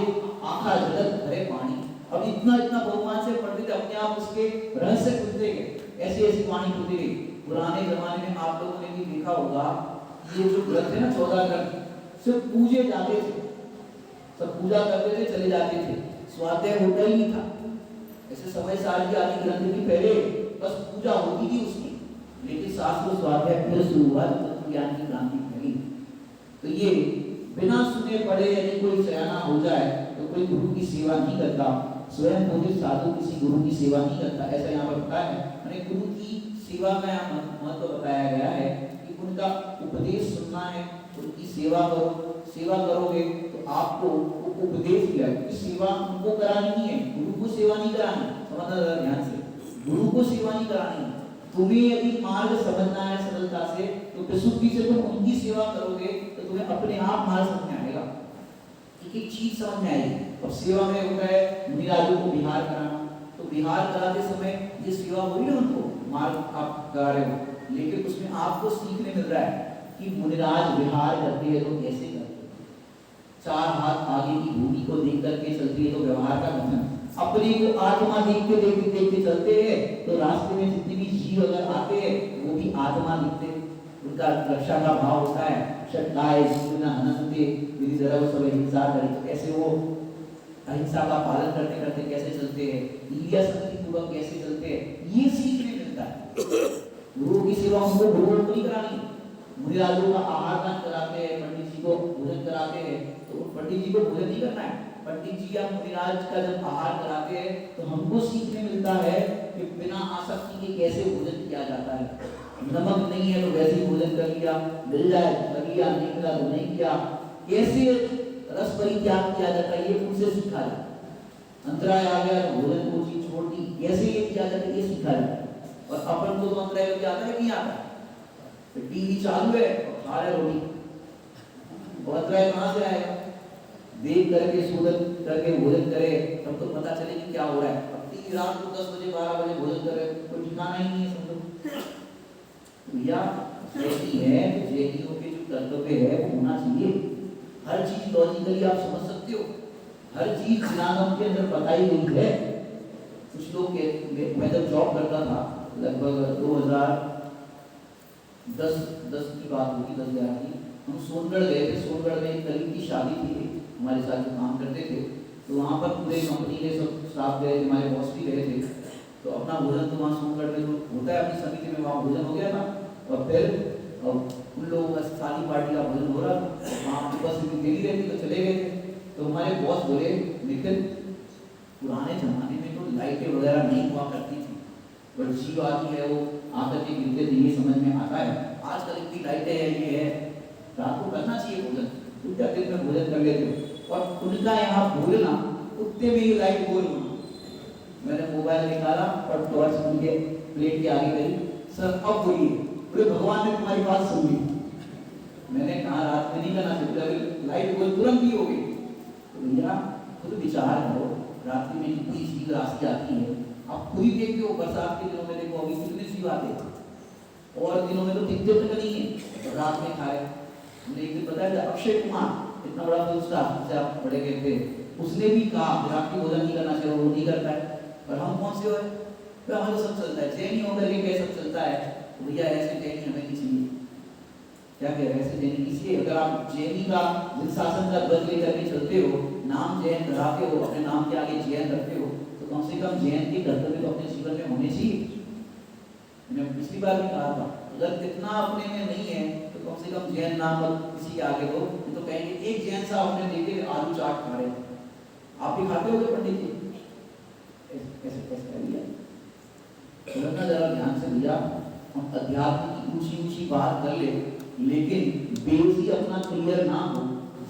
आखा जगत भरे पानी। अब इतना बहुमान से पढ़ते थे, अपने आप उसके रहस्य खुलते गए, ऐसी ऐसी वाणी खुलती गई। पुराने जमाने में आप लोगों ने भी देखा होगा, ये जो ग्रंथ है ना 14 ग्रंथ सिर्फ पूजे जाते थे, सब पूजा करते थे चले जाते थे, स्वाध्याय होता ही नहीं था। ऐसे समय साल की आदि ग्रंथ की पहले बस पूजा होती थी उसकी, लेकिन शास्त्र स्वाध्याय फिर शुरू हुआ, तत्व ज्ञान की क्रांति फैली। तो ये बिना सुने पढ़े यदि कोई सयाना हो जाए तो कोई गुरु की सेवा नहीं करता, स्वयं बोधित साधु किसी गुरु की सेवा नहीं करता, ऐसा यहाँ पर बताया है। मैंने गुरु की सेवा का यहाँ महत्व बताया गया है कि उनका उपदेश सुनना है, उनकी सेवा करो, सेवा करोगे तो आपको उपदेश दिया, सेवा उनको करानी नहीं है, गुरु को सेवा नहीं करानी, समझना जरा ध्यान से, गुरु को सेवा नहीं करानी। तुम्हें यदि मार्ग समझना है सरलता से, तो प्रसुद्धि से तुम उनकी सेवा करोगे तो तुम्हें अपने आप मार्ग समझ में आएगा, एक एक चीज समझ में आएगी। अब सेवा में होता है मुनिराजों को विहार कराना, तो विहार कराते समय ये सेवा हो रही है, उनको मार्ग आप करा रहे हो, लेकिन उसमें आपको सीखने मिल रहा है कि मुनिराज विहार करते हैं तो कैसे करते हैं, चार हाथ आगे की भूमि को देख करके चलती है तो व्यवहार का कथन, अपने को आत्मा देखते देखते देखते चलते हैं तो रास्ते में जितने भी जीव अगर आते हैं वो भी आत्मा दिखते, उनका रक्षा का भाव होता है, शट्टाए जीवना हनन्ते यदि जरा वो सब हिंसा करे तो कैसे वो अहिंसा का पालन करते करते कैसे चलते हैं, ईर्ष्या शक्ति पूर्वक कैसे चलते हैं, ये सीखने मिलता है। गुरु की सेवा उनको गुरुओं को नहीं करानी, मुनिराजों का आहार दान कराते हैं, पंडित जी को भोजन कराते हैं, तो पंडित जी को भोजन नहीं करना है, पंडित जी या मुनिराज का जब आहार कराते हैं तो हमको सीखने मिलता है कि बिना आसक्ति के कैसे भोजन किया जाता है। नमक नहीं है तो वैसे ही भोजन कर लिया, मिल जाए कर लिया, नहीं मिला तो नहीं किया, कैसे रस परित्याग किया जाता है ये उनसे सीखा जाए। अंतराय आ गया तो भोजन को चीज छोड़ दी, कैसे ये किया जाता है ये सीखा जाए। और अपन को तो अंतराय क्या आता है, नहीं आता, टीवी चालू है और खा रहे रोटी, और अंतराय कहाँ से आएगा? देख करके शोधन करके भोजन करे तब तो पता चले कि क्या हो रहा है। अब टीवी रात को 10 बजे 12 बजे भोजन करे तो ठिकाना ही नहीं है समझो। भैया जैसी है तो जैनियों के जो कर्तव्य है वो होना चाहिए, हर चीज लॉजिकली आप समझ सकते हो, हर चीज ज्ञानों के अंदर बताई गई है। कुछ लोग मैं जब जॉब करता था लगभग 2010 की बात होगी, 10-11 की, हम सोनगढ़ गए थे। सोनगढ़ में एक कलीग की शादी थी, हमारे साथ जो काम करते थे, तो वहाँ पर पूरे कंपनी के सब स्टाफ गए थे, हमारे बॉस भी गए थे। तो अपना भोजन तो वहाँ सोनगढ़ में जो होता है अपनी समिति में वहाँ भोजन हो गया था, और फिर उन लोगों का शादी पार्टी का भोजन हो रहा था, वहाँ उपस्थिति देनी रहती तो चले गए थे। तो हमारे बॉस बोले लेकिन पुराने जमाने में तो लाइटें वगैरह नहीं हुआ करती थी, बट जीव आती है वो आकर के गिरते थे, ये समझ में आता है। आजकल इतनी लाइटें है, ये है, रात को करना चाहिए भोजन, उल्टा दिन में भोजन कर लेते हो। और उनका यहाँ बोलना उतने में ही लाइट गोल होना। मैंने मोबाइल निकाला और टॉर्च उनके प्लेट के आगे गई, सर अब बोलिए, बोले भगवान ने तुम्हारी बात सुन ली। मैंने कहा रात में नहीं करना चाहिए, लाइट गोल तुरंत ही हो गई। तो भैया खुद विचार करो, रात्रि में कितनी जीव राशि आती है, आप खुद ही देखते हो। बरसात के दिनों में देखो अभी कितने जीव आते हैं, और दिनों में तो दिखते तक नहीं है, रात में खाए। हमने एक दिन बताया अक्षय कुमार इतना बड़ा फिल्म स्टार जिसे आप बड़े कहते हैं, उसने भी कहा रात्रि भोजन नहीं करना चाहिए, वो नहीं करता है। और हम कौन से हो, तो हमें तो सब चलता है, जैनी होकर के क्या सब चलता है, तो भैया ऐसे जैनी हमें नहीं चाहिए। क्या कह रहे हैं ऐसे जैनी इसलिए, अगर आप जैनी का जिन शासन का ध्वज लेकर के चलते हो, नाम जैन धराते हो, अपने नाम के आगे जैन रखते हो, तो कम से कम जैन के कर्तव्य तो अपने जीवन में होने चाहिए। मैंने पिछली बार भी कहा था, अगर कितना अपने में नहीं है तो कम से कम जैन नाम किसी के आगे दो, तो कहेंगे एक जैन साहब अपने देखे आलू चाट खा रहे, आप भी खाते होगे पंडित जी, कैसे कैसे करिए सुनना जरा ध्यान से भैया। हम अध्यात्म की ऊंची ऊंची बात कर ले, लेकिन बेस ही अपना क्लियर ना हो,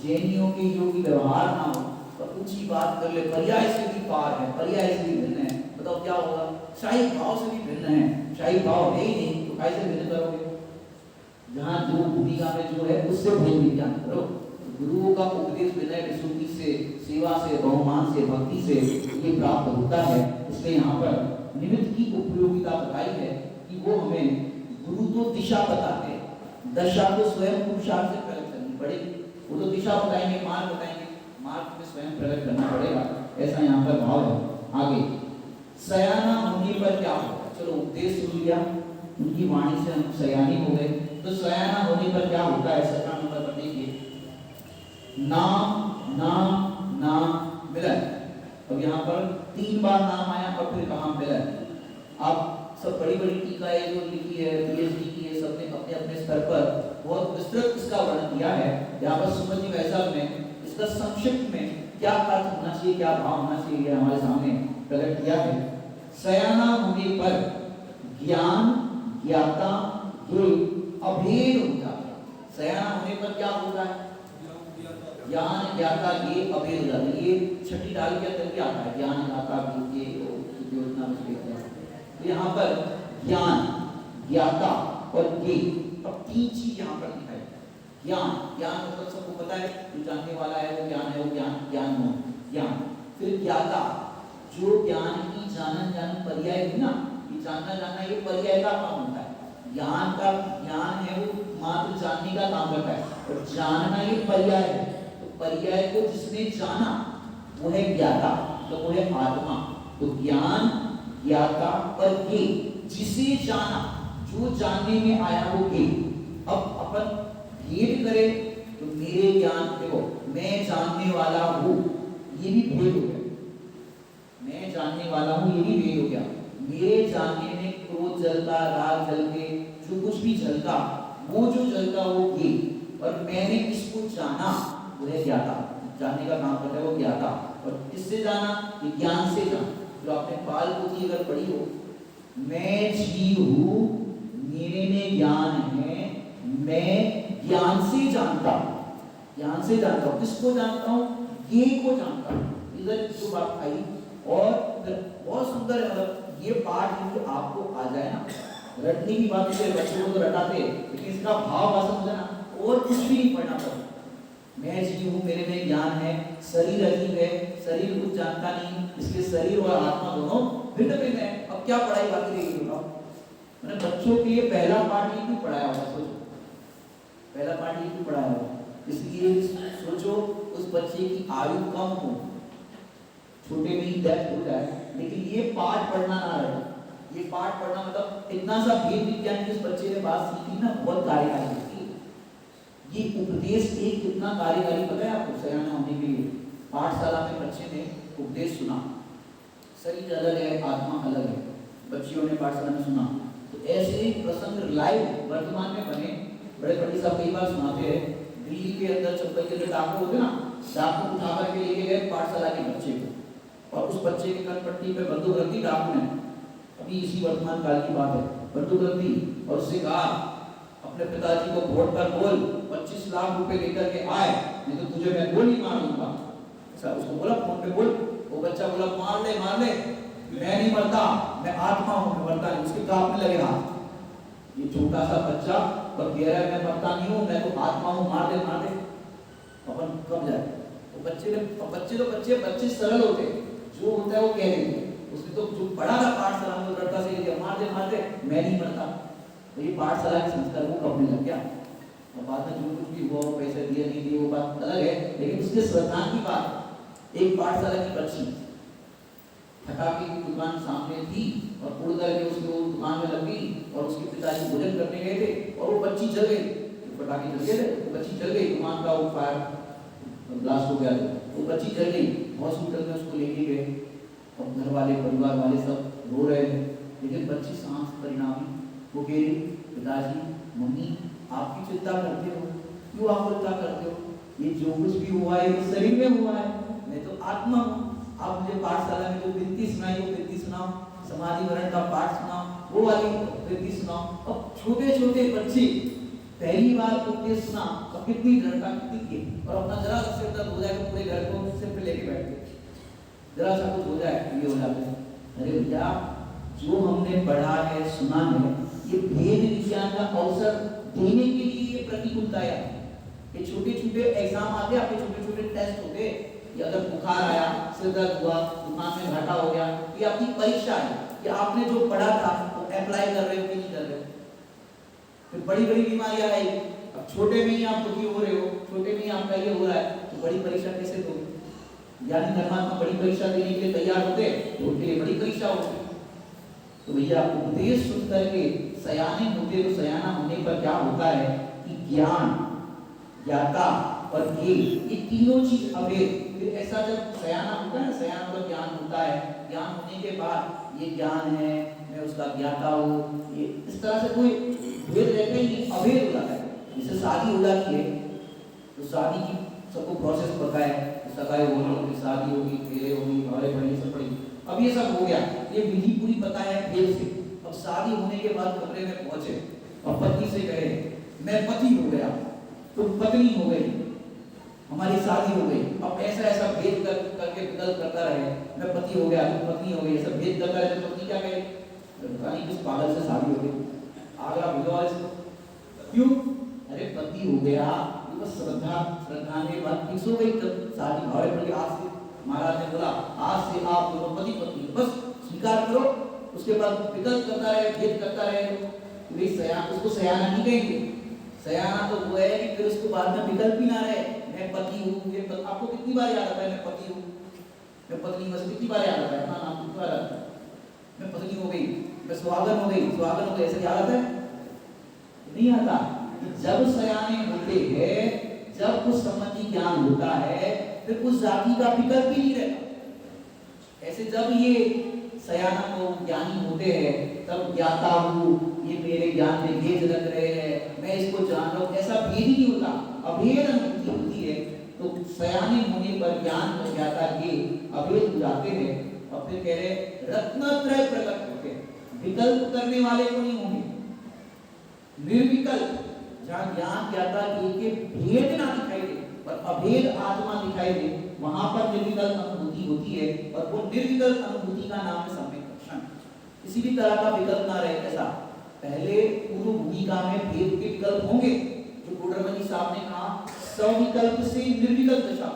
जैनियों के योगी व्यवहार ना हो, और ऊंची बात कर ले, पर्याय से भी पार है, पर्याय से भी भिन्न है, बताओ क्या होगा? शाही भाव से भी भिन्न है, शाही भाव है ही नहीं तो कैसे भिन्न करोगे? जहाँ जो भूमिका में जो है उससे भेद विज्ञान करो। गुरुओं का उपदेश विनय विशुद्धि से, सेवा से, बहुमान से, भक्ति से ये प्राप्त होता है। इसलिए यहाँ पर निमित्त की उपयोगिता बताई है कि वो हमें गुरु तो दिशा बताते हैं, दशा को स्वयं पुरुषार्थ से प्रकट करनी पड़ेगी। वो तो दिशा बताएंगे, मार्ग बताएंगे, मार्ग में स्वयं प्रकट करना पड़ेगा, ऐसा यहाँ पर भाव है। आगे सयाना होने पर क्या होगा? चलो उपदेश सुन लिया, उनकी वाणी से हम सयानी हो गए, तो सयाना होने पर क्या होता है? 17 नंबर पर देखिए, नाम नाम नाम मिलन। अब यहाँ पर 3 बार नाम आया और फिर कहा मिलन। अब सब बड़ी बड़ी टीकाएं जो लिखी है, पीएचडी की है, सबने अपने अपने स्तर पर बहुत विस्तृत इसका वर्णन किया है। यहाँ पर सुमन जी वैसा में इसका संक्षिप्त में क्या अर्थ होना चाहिए, क्या भाव होना चाहिए, हमारे सामने प्रकट किया है। सयाना होने पर ज्ञान ज्ञाता ये अभेद हो जाता है। सयाना होने पर क्या होता है? ज्ञान ज्ञाता ये अभेद हो जाता है। ये छठी डाल के अंदर क्या आता है? ज्ञान ज्ञाता ये योजना में देखते हैं, तो यहाँ पर ज्ञान ज्ञाता और ये, अब 3 चीज यहाँ पर दिखाई। ज्ञान, ज्ञान मतलब सबको पता है, जो जानने वाला है वो ज्ञान है, वो ज्ञान ज्ञान हो ज्ञान। फिर ज्ञाता, जो ज्ञान की जानन जानन पर्याय है ना, ये जानना जानना ये पर्याय का काम होता है। ज्ञान का ज्ञान है वो मात्र जानने का काम करता है, और जानना ये पर्याय है। तो पर्याय को जिसने जाना वो है ज्ञाता, तो वो है आत्मा। तो ज्ञान ज्ञाता और ये जिसे जाना, जो जानने में आया वो ये। अब अपन भेद करें तो मेरे ज्ञान, देखो मैं जानने वाला हूँ, ये भी भेद हो गया। मैं जानने वाला हूँ, ये भी भेद हो गया। मेरे जानने में क्रोध जलता, राग जलते, जो कुछ भी जलता, वो जो जलता वो ये, और मैंने इसको जाना वो है ज्ञाता। जानने का काम करता है वो ज्ञाता। और किससे जाना? ये ज्ञान से जाना। जो आपने बाल पोथी अगर पढ़ी हो, मैं जीव हूँ, मेरे में ज्ञान है, मैं ज्ञान से जानता हूँ, ज्ञान से जानता हूँ। किसको जानता हूँ? ये को जानता हूँ। इधर जो बात आई, और बहुत सुंदर है, मतलब ये पाठ यदि आपको आ जाए ना, रटने की बात से बच्चों को तो रटाते, लेकिन इसका भाव वास्तव में ना, और कुछ भी नहीं पढ़ना पड़ता। मैं जीव हूँ, मेरे में ज्ञान है, शरीर अजीब है, शरीर कुछ जानता नहीं, इसके शरीर और आत्मा दोनों भिन्न भिन्न है। अब क्या पढ़ाई बाकी रहेगी बताओ? मैंने बच्चों के लिए पहला पाठ ये क्यों पढ़ाया होगा? सोचो, पहला पाठ ये क्यों पढ़ाया होगा? इसलिए सोचो उस बच्चे की आयु कम हो, छोटे में ही डेथ हो जाए, लेकिन ये पाठ पढ़ना ना रहे। ये पाठ पढ़ना मतलब इतना सा भेद विज्ञान की उस बच्चे ने बात सीखी ना, बहुत कार्यकारी होती है। ये उपदेश एक कितना कार्यकारी पता है आपको? सयाना होने के लिए पाठशाला में बच्चे ने उपदेश सुना, शरीर अलग है, आत्मा अलग है, बच्चियों ने पाठशाला में सुना। तो ऐसे ही प्रसंग लाइव वर्तमान में बने। बड़े पंडित साहब कई बार सुनाते हैं, दिल्ली के अंदर चंबल के डाकू होते ना, डाकू उठा करके लेके गए पाठशाला के बच्चे को, और उस बच्चे के कनपट्टी पे बंदूक रख दी डाकू ने। अभी इसी वर्तमान काल की बात है, बंदूक रख दी और उससे कहा अपने पिताजी को वोट पर बोल, 25 लाख रुपए लेकर के आए, नहीं तो तुझे मैं गोली मार दूंगा। ऐसा उसको बोला फोन पे बोल। वो बच्चा बोला मार ले, मैं नहीं मरता, मैं आत्मा हूँ, मैं मरता नहीं। उसके कांपने लगे हाथ। ये छोटा सा बच्चा और कह रहा है मैं मरता नहीं हूँ, मैं तो आत्मा हूँ, मार दे। अपन कब जाए? वो बच्चे सरल होते, जो होता है वो कह देंगे। उसने तो जो बड़ा था पाठशाला में लड़का से कह मार दे, मैं नहीं मरता। तो ये पाठशाला के संस्कार वो कपने लग गया। और बाद में जो कुछ भी हुआ, पैसे दिए नहीं दिए वो बात अलग है, लेकिन उसके श्रद्धा की बात। एक पाठशाला की बच्ची फटाके की दुकान सामने थी और उड़ करके उसके वो दुकान में लग गई और उसके पिताजी भोजन करने गए थे और वो बच्ची जल गई, पटाखे जल गए थे, वो बच्ची जल गई, दुकान का वो फायर ब्लास्ट हो गया, वो बच्ची जल गई। हॉस्पिटल में उसको लेके गए और घर वाले परिवार वाले सब रो रहे थे, लेकिन बच्ची सांस परिणामी वो कह रही, पिताजी मम्मी आपकी चिंता करते हो, क्यों आप चिंता करते हो, ये जो कुछ भी हुआ है ये शरीर में हुआ है, मैं तो आत्मा हूँ। आप मुझे पाठशाला में जो विनती सुनाई वो विनती सुनाओ, समाधि वरण का पाठ सुनाओ वो वाली विनती सुनाओ। अब छोटे छोटे बच्चे पहली बार उपदेश सुना और कितनी दृढ़ता कितनी की, और अपना जरा सा सिर दर्द हो जाए तो पूरे घर को सिर पे लेके बैठ गए, जरा सा कुछ हो जाए ये हो जाता है। अरे भैया जो हमने पढ़ा है सुना है ये भेद विज्ञान का अवसर देने के लिए ये प्रतिकूलता है। ये छोटे छोटे एग्जाम आते, आपके छोटे छोटे टेस्ट होते, ये अगर बुखार आया, सिर दर्द हुआ, दिमाग में घाटा हो गया, ये आपकी परीक्षा है कि आपने जो पढ़ा था वो अप्लाई कर रहे हो कि नहीं कर रहे हो। फिर बड़ी बड़ी बीमारियां आई, अब छोटे में ही आप दुखी हो रहे हो, छोटे में ही आपका ये हो रहा है, तो बड़ी परीक्षा कैसे दोगे। यानी धर्मात्मा बड़ी परीक्षा देने के लिए तैयार होते तो उनके लिए बड़ी परीक्षा होती। तो भैया उपदेश सुन करके सयाने होते, तो सयाना होने पर क्या होता है कि ज्ञान, ज्ञाता और ज्ञेय ये तीनों चीज अभेद। फिर ऐसा जब सयाना होता है, सयाना मतलब ज्ञान होता है, ज्ञान होने के बाद ये ज्ञान है, मैं उसका ज्ञाता हूँ, ये इस तरह से कोई भेद रहता ही नहीं, अभेद हो जाता है। जैसे शादी हो जाती है तो शादी की सबको प्रोसेस पता है, सगाई होगी, शादी होगी, फेरे होगी, भावरे पड़ेंगे, सब पड़ेंगे। अब ये सब हो गया, ये विधि पूरी पता है भेद से। अब शादी होने के बाद कमरे में पहुंचे और पत्नी से कहे मैं पति हो गया, तो पत्नी हो गई, हमारी शादी हो गई। अब ऐसा ऐसा भेद करके बदल करता रहे, मैं पति हो गया, तुम पत्नी हो गई, ऐसा भेद करता रहे तो पत्नी क्या कहे, पता नहीं किस पागल से शादी हो गई, आगरा भिजवा इसको। क्यों? अरे पति हो गया, बस श्रद्धा ने बात फिक्स हो गई, तब शादी भावरे पड़ गई। आज से महाराज ने बोला आज से आप दोनों पति पत्नी बस स्वीकार करो, उसके बाद विकल्प करता रहे, भेद करता रहे, तो सयाना, उसको सयाना नहीं कहेंगे। सयाना तो वो है कि फिर उसको बाद में विकल्प ही ना रहे, मैं पति हूँ, ये आपको कितनी बार याद आता है मैं पति हूँ, मैं पत्नी, बस कितनी बार याद आता है, अपना नाम कितनी बार आता है, मैं पत्नी हो गई, मैं सुहागन हो गई, सुहागन हो गई, ऐसा याद आता है? नहीं आता। जब सयाने होते हैं, जब उस संबंधी ज्ञान होता है, फिर उस जाति का विकल्प ही नहीं रहता। ऐसे जब ये सयाना को ज्ञानी होते हैं तब ज्ञाता हूँ, ये मेरे ज्ञान में भेद रख रहे हैं, मैं इसको जान रहा हूँ, ऐसा भेद ही नहीं होता, अभेद अनुभूति होती है। तो सयाने होने पर ज्ञान और ज्ञाता के अभेद हो जाते हैं और फिर कह रहे रत्नत्रय प्रकट होते हैं, विकल्प करने वाले को नहीं होंगे, निर्विकल्प, जहाँ ज्ञान ज्ञाता के भेद ना दिखाई दे और अभेद आत्मा दिखाई दे, वहां पर निर्विकल्प अनुभूति होती है और वो निर्विकल्प अनुभूति का नाम है सम्यक दर्शन। किसी भी तरह का विकल्प ना रहे। कैसा? पहले पूर्व भूमिका में भेद के विकल्प होंगे, जो कोडरमणि साहब ने कहा सविकल्प से निर्विकल्प दशा।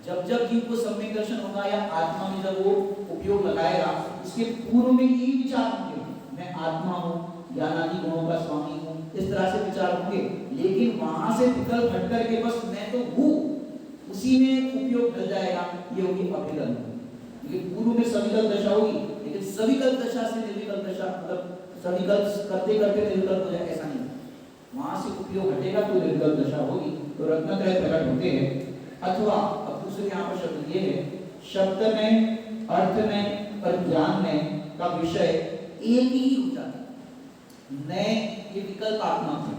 जब जब जीव को सम्यक दर्शन होगा या आत्मा में जब वो उपयोग लगाएगा, उसके पूर्व में यही विचार होंगे, मैं आत्मा हूँ, ज्ञानादि गुणों का स्वामी हूँ, इस तरह से विचार होंगे। लेकिन वहां से विकल्प हट करके बस मैं तो हूँ, उसी में उपयोग ढल जाएगा, ये होगी अभेद अनुभूति। लेकिन पूर्व में सविकल्प दशा होगी, लेकिन सविकल्प दशा से निर्विकल्प दशा, मतलब सविकल्प करते करते निर्विकल्प हो जाए, ऐसा नहीं। वहां से उपयोग हटेगा तो निर्विकल्प दशा होगी। तो रत्नत्रय प्रकट होते हैं। अथवा अब दूसरे यहाँ पर शब्द ये है, शब्द में, अर्थ में और ज्ञान में का विषय एक ही हो जाता है। नए ये विकल्पात्मक है,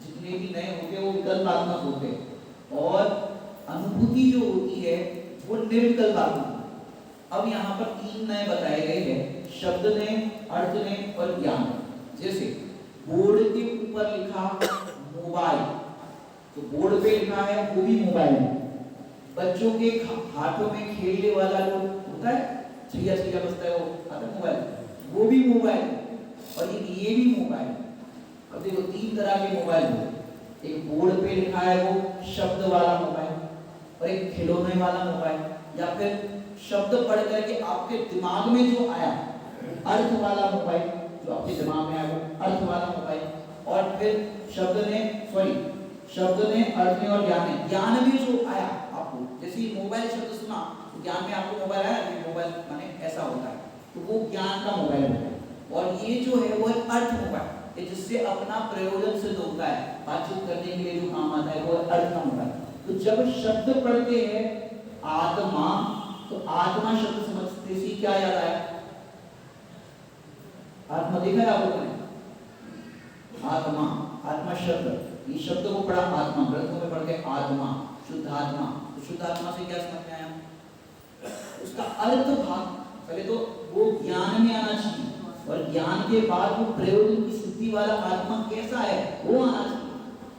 जितने भी नए होते हैं वो विकल्पात्मक होते हैं, और अनुभूति जो होती है वो निर्विकल्पात्मक है। अब यहाँ पर तीन नए बताए गए हैं, शब्द ने, अर्थ ने और ज्ञान। जैसे बोर्ड के ऊपर लिखा मोबाइल, तो बोर्ड पे लिखा है वो भी मोबाइल है। बच्चों के हाथों में खेलने वाला जो होता है, छैया छैया बजता है, वो आता है मोबाइल, वो भी मोबाइल है। और ये भी मोबाइल है। अब देखो तीन तरह के मोबाइल होते, एक बोर्ड पे लिखा है वो शब्द वाला मोबाइल, और एक खिलौने वाला मोबाइल, या फिर शब्द पढ़ करके आपके दिमाग में जो आया अर्थ वाला मोबाइल, जो आपके दिमाग में आया वो अर्थ वाला मोबाइल। और फिर शब्द ने, अर्थ ने और ज्ञान में जो आया आपको, जैसे मोबाइल शब्द सुना, ज्ञान में आपको मोबाइल आया, ये मोबाइल माने ऐसा होता है, तो वो ज्ञान का मोबाइल होता है। और ये जो है वो है अर्थ मोबाइल, ये जिससे अपना प्रयोजन सिद्ध होता है, बातचीत करने के लिए जो काम आता है वो है अर्थ का मोबाइल। तो जब शब्द पढ़ते हैं आत्मा, तो आत्मा शब्द समझते ही क्या याद आया? आत्मा देखा है आप लोगों ने? आत्मा, आत्मा शब्द, ये शब्द को पढ़ा आत्मा, ग्रंथों में पढ़ के आत्मा, शुद्ध आत्मा। तो शुद्ध आत्मा से क्या समझ में आया? उसका अर्थ भाग पहले तो वो ज्ञान में आना चाहिए, और ज्ञान के बाद वो प्रयोजन की सिद्धि वाला आत्मा कैसा है वो आना चाहिए।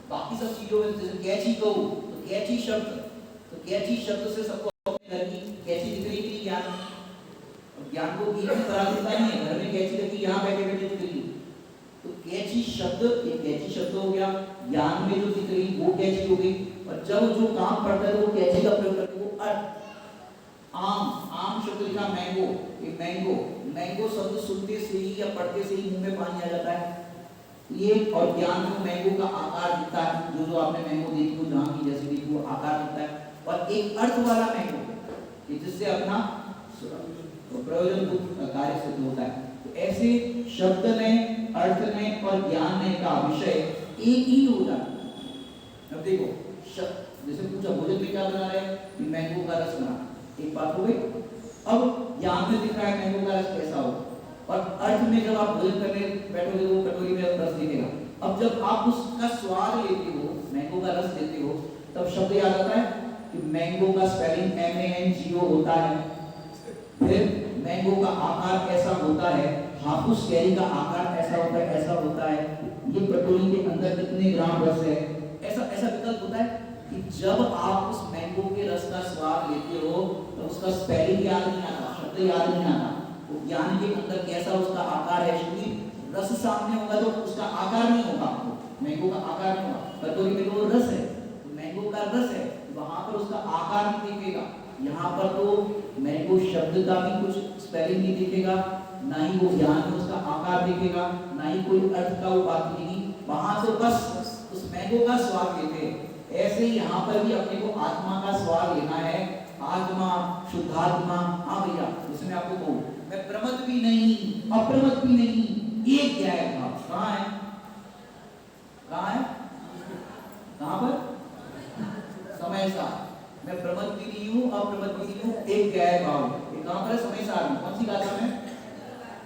बाकी सब चीजों में जैसे कैची कहूँ तो कैची शब्द, तो कैची शब्द से सबको अपने घर की कैची दिख रही थी ज्ञान, और ज्ञान को भी करा देता नहीं है, घर में कैची लगी यहाँ बैठे बैठे दिख रही। तो कैची शब्द, ये कैची शब्द हो गया, ज्ञान में जो दिख रही वो कैची हो गई। और जब जो काम पड़ता है वो कैची का प्रयोग करते वो अर्थ। आम, आम शब्द लिखा मैंगो, ये मैंगो, मैंगो शब्द सुनते से ही या पढ़ते से ही मुंह में पानी आ जाता है ये। और ज्ञान में मैंगो का आकार दिखता है, जो जो आपने मैंगो देखी हो जहाँ की जैसे देखी वो आकार दिखता है। और एक अर्थ वाला मैंगो जिससे अपना प्रयोजन कार्य सिद्ध होता है। तो ऐसे शब्द में, अर्थ में और ज्ञान में का विषय एक ही होता है। अब देखो जैसे पूछा भोजन में क्या बना रहे हैं, मैंगो का रस बना, एक बात हो गई। अब ज्ञान में दिख रहा है मैंगो का रस कैसा हो, और अर्थ में जब आप भोजन करने बैठोगे वो कटोरी में रस दिखेगा। अब जब आप उसका स्वाद लेते हो, मैंगो का रस लेते हो, तब शब्द याद आता है कि मैंगो का स्पेलिंग MANGO होता है। फिर मैंगो का आकार ऐसा होता है, हाफूस कैरी का आकार ऐसा होता है, ऐसा होता है। ये कटोरी के अंदर कितने ग्राम रस है, ऐसा ऐसा विकल्प होता है कि जब आप उस मैंगो के रस का स्वाद लेते हो तो उसका स्पेलिंग याद नहीं आता, शब्द याद नहीं आता, वो ज्ञान के अंदर कैसा उसका आकार है। क्योंकि रस सामने होगा तो उसका आकार नहीं होगा, आपको मैंगो का आकार नहीं होगा। कटोरी में तो रस है, तो मैंगो का रस है, वहां पर उसका आकार नहीं दिखेगा। यहाँ पर तो मैंगो शब्द का भी कुछ स्पेलिंग नहीं दिखेगा, ना ही वो ज्ञान में उसका आकार दिखेगा, ना ही कोई अर्थ का वो बात दिखेगी। वहां से बस उस मैंगो का स्वाद लेते हैं। ऐसे ही यहाँ पर भी अपने को आत्मा का स्वाद लेना है, आत्मा, शुद्धात्मा। हाँ भैया, इसमें आपको कहूँ मैं प्रमत भी नहीं अप्रमत भी नहीं, एक क्या है भाव। कहाँ है, कहाँ है, कहाँ पर? समय सार, मैं प्रमत भी नहीं हूँ अप्रमत भी नहीं हूँ, एक क्या है भाव। ये कहाँ पर है? समय सार में। कौन सी गाथा में?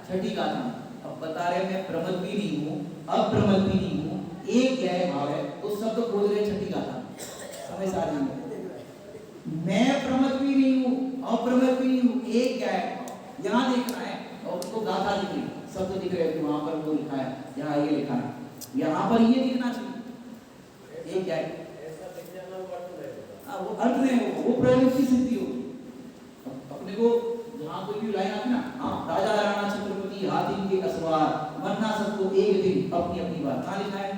छठी गाथा में। अब बता रहे मैं प्रमत भी नहीं हूँ अप्रमत भी नहीं हूँ, एक क्या है भाव है, तो शब्द खोज रहे छठी गाथा समय सार में। मैं प्रमत भी नहीं हूँ अप्रमत भी नहीं हूँ, एक क्या है भाव, यहाँ देखना है। और उसको गाथा दिख रही, शब्द दिख रहे हैं, वहां पर वो लिखा है, यहाँ ये लिखा है, यहाँ पर ये दिखना चाहिए, एक क्या है। वो अर्थ नहीं होगा, वो प्रयोग की सिद्धि होगी। अपने को जहाँ कोई भी लाइन आती ना, हाँ, राजा राणा छत्रपति हाथी के असवार, मरना सबको एक दिन अपनी अपनी बात, कहाँ लिखा है?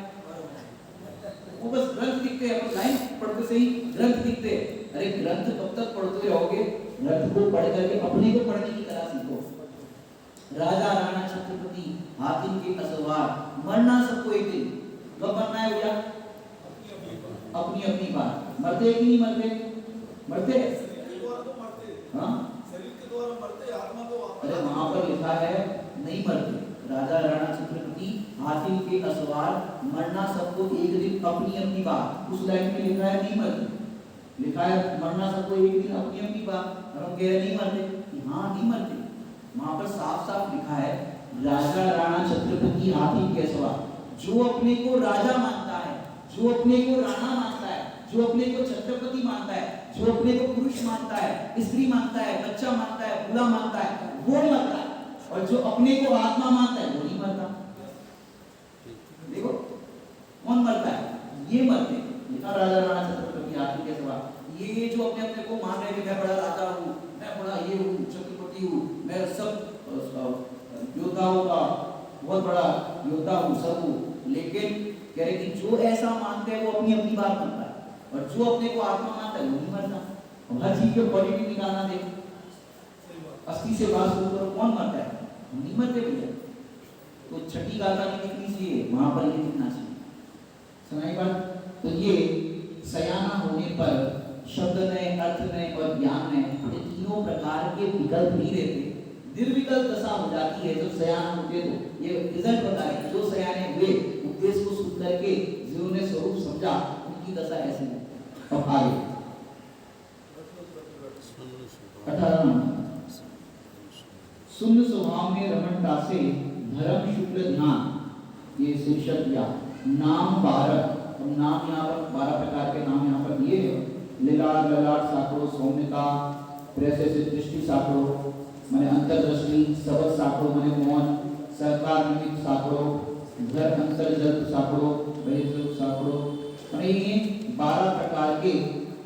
वो बस ग्रंथ दिखते हैं, लाइन पढ़ते से ही ग्रंथ दिखते हैं। अरे ग्रंथ कब तक पढ़ते रहोगे? ग्रंथ को पढ़ करके अपने को पढ़ने की कला सीखो। राजा राणा छत्रपति हाथी के असवार, मरना सबको एक दिन। कब मरना है भैया? अपनी अपनी बात। मरते कि नहीं मरते? मरते, हाँ, शरीर के द्वारा मरते, आत्मा तो। अरे वहां पर लिखा है नहीं मरते। राजा राणा छत्रपति हाथी के असवार, मरना सबको एक दिन अपनी अपनी बात। उस लाइन में लिखा है नहीं मरते, लिखा है मरना सबको एक दिन अपनी अपनी बात, और हम कह रहे नहीं मरते। हाँ नहीं मरते, वहां पर साफ साफ लिखा है राजा राणा छत्रपति हाथी के असवार। जो अपने को राजा मानता है, जो अपने को राणा मानता है, जो अपने को छत्रपति मानता है, जो अपने को पुरुष मानता है, स्त्री मानता है, बच्चा मानता है, बूढ़ा मानता है, वो मरता है। और जो अपने को आत्मा मानता है वो नहीं मरता। देखो कौन मरता है? ये मरते। लिखा राजा राणा छत्रपति हाथी के असवार। ये जो अपने अपने को मान रहे कि मैं बड़ा राजा हूँ, मैं बड़ा ये हूँ, छत्रपति हूँ, मैं सब योद्धाओं का बहुत बड़ा योद्धा हूँ, सब हूँ, लेकिन कह रहे कि जो ऐसा मानते हैं वो अपनी अपनी बात मानता है, और जो अपने को आत्मा मानता है वो नहीं मरता। हर चीज को पॉजिटिव निकालना देखो, अस्थि से बात शुरू करो, कौन मरता है? नहीं मरते भैया। तो छठी गाथा नहीं दिखनी चाहिए, वहां पर ये दिखना चाहिए। सुनाई बात? तो ये सयाना होने पर शब्द में, अर्थ में और ज्ञान में तीनों प्रकार के विकल्प नहीं रहते, निर्विकल्प दशा हो जाती है जब सयान होते। तो ये रिजल्ट बता रहे हैं, जो सयाने हुए उपदेश को सुन करके जिन्होंने स्वरूप समझा उनकी दशा ऐसी है। अब आगे 18 शून्य स्वभाव में रमणता से धर्म शुक्ल ध्यान, ये शीर्षक दिया। नाम 12, अब नाम यहाँ पर 12 प्रकार के नाम यहाँ पर दिए हैं। लीलार ललाट साकड़ो, सौम्यता, प्रेसे से दृष्टि साकड़ो माने अंतर्दृष्टि, सबक साकड़ो माने मौन, सहकार निमित्त साकड़ो, घर अंतर्जल साकड़ो, बहिर्जल साकड़ो, माने ये 12 प्रकार के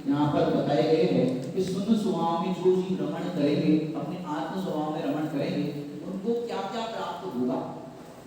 यहाँ पर बताए गए हैं कि शून्य स्वभाव में जो जीव रमण करेंगे, अपने आत्म स्वभाव में रमण करेंगे, उनको क्या क्या प्राप्त होगा।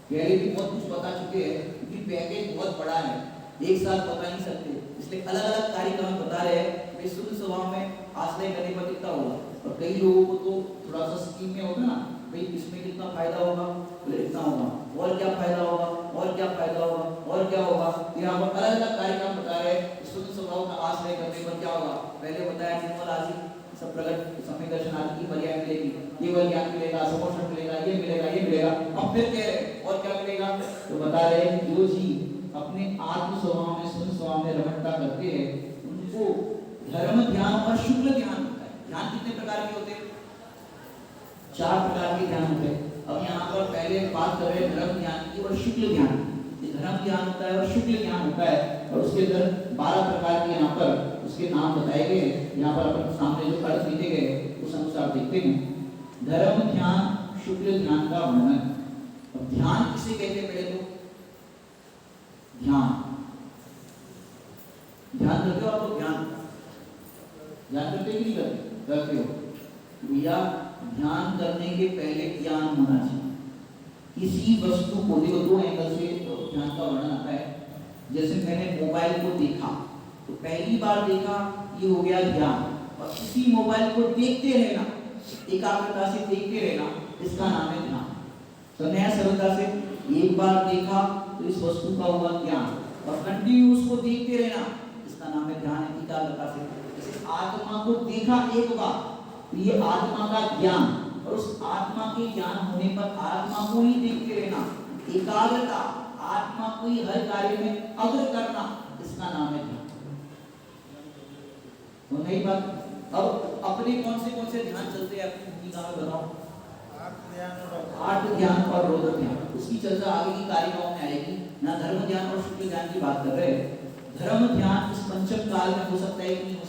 पहले भी बहुत कुछ बता चुके हैं क्योंकि पैकेज बहुत बड़ा है, एक साथ बता नहीं सकते, इसलिए अलग अलग कार्यक्रम बता रहे हैं कि शून्य स्वभाव में आश्रय करने पर कितना होगा। और कई लोगों को तो थोड़ा सा स्कीम में होगा ना, भाई इसमें कितना फायदा होगा, बोले इतना होगा, और क्या फायदा होगा, और क्या फायदा होगा, और क्या होगा। यहाँ पर अलग अलग कार्यक्रम बता रहे हैं शून्य स्वभाव का आश्रय करने पर क्या होगा। पहले बताया निर्मल आदि सब प्रकट समय दर्शन आदि की पर्याय मिलेगी, केवल ज्ञान मिलेगा, समोषण मिलेगा, ये मिलेगा, ये मिलेगा। अब फिर कह रहे और क्या मिलेगा, तो बता रहे हैं जो जीव अपने आत्म स्वभाव में शून्य स्वभाव में रमणता करते हैं उनको धर्म ध्यान और शुक्ल ध्यान होता है। ध्यान कितने प्रकार के होते हैं, 4 प्रकार के ध्यान होते हैं। अब यहाँ पर पहले बात कर रहे हैं धर्म ध्यान की और शुक्ल ध्यान। धर्म ध्यान होता है और शुक्ल ध्यान होता है, और उसके अंदर 12 प्रकार के यहाँ पर उसके नाम बताए गए हैं। यहाँ पर अपन सामने जो अर्थ लिखे गए उस अनुसार देखते हैं। धर्म ध्यान शुक्ल ध्यान का वर्णन। अब ध्यान किसे कहते हैं, पहले तो ध्यान करते हो आप लोग, ध्यान करते कि नहीं करते हो भैया। ध्यान करने के पहले ज्ञान होना चाहिए। किसी वस्तु को देखो, 2 एंगल से ध्यान का वर्णन आता है। जैसे मैंने मोबाइल को देखा तो पहली बार देखा, ये हो गया ध्यान, और इसी मोबाइल को देखते रहना, एकाग्रता से देखते रहना, इसका नाम है ध्यान। तो नया सरलता से एक बार देखा तो इस वस्तु का हुआ ज्ञान, और कंटिन्यू उसको देखते रहना, इसका नाम है ध्यान, एकाग्रता से। जैसे आत्मा को देखा एक बार तो ये आत्मा का ज्ञान, और उस आत्मा के ज्ञान होने पर आत्मा को ही देखते रहना, एकाग्रता, आत्मा को ही हर कार्य में अग्र करना, इसका नाम है ध्यान। तो नई बात। अब अपने कौन से ध्यान चलते हैं अपनी भूमिका में बताओ। 8 ध्यान और रौद्र ध्यान, उसकी चर्चा आगे की कार्यक्रमों में आएगी ना। धर्म ध्यान और शुक्ल ध्यान की बात कर रहे हैं। धर्म ध्यान इस पंचम काल में हो सकता है कि नहीं हो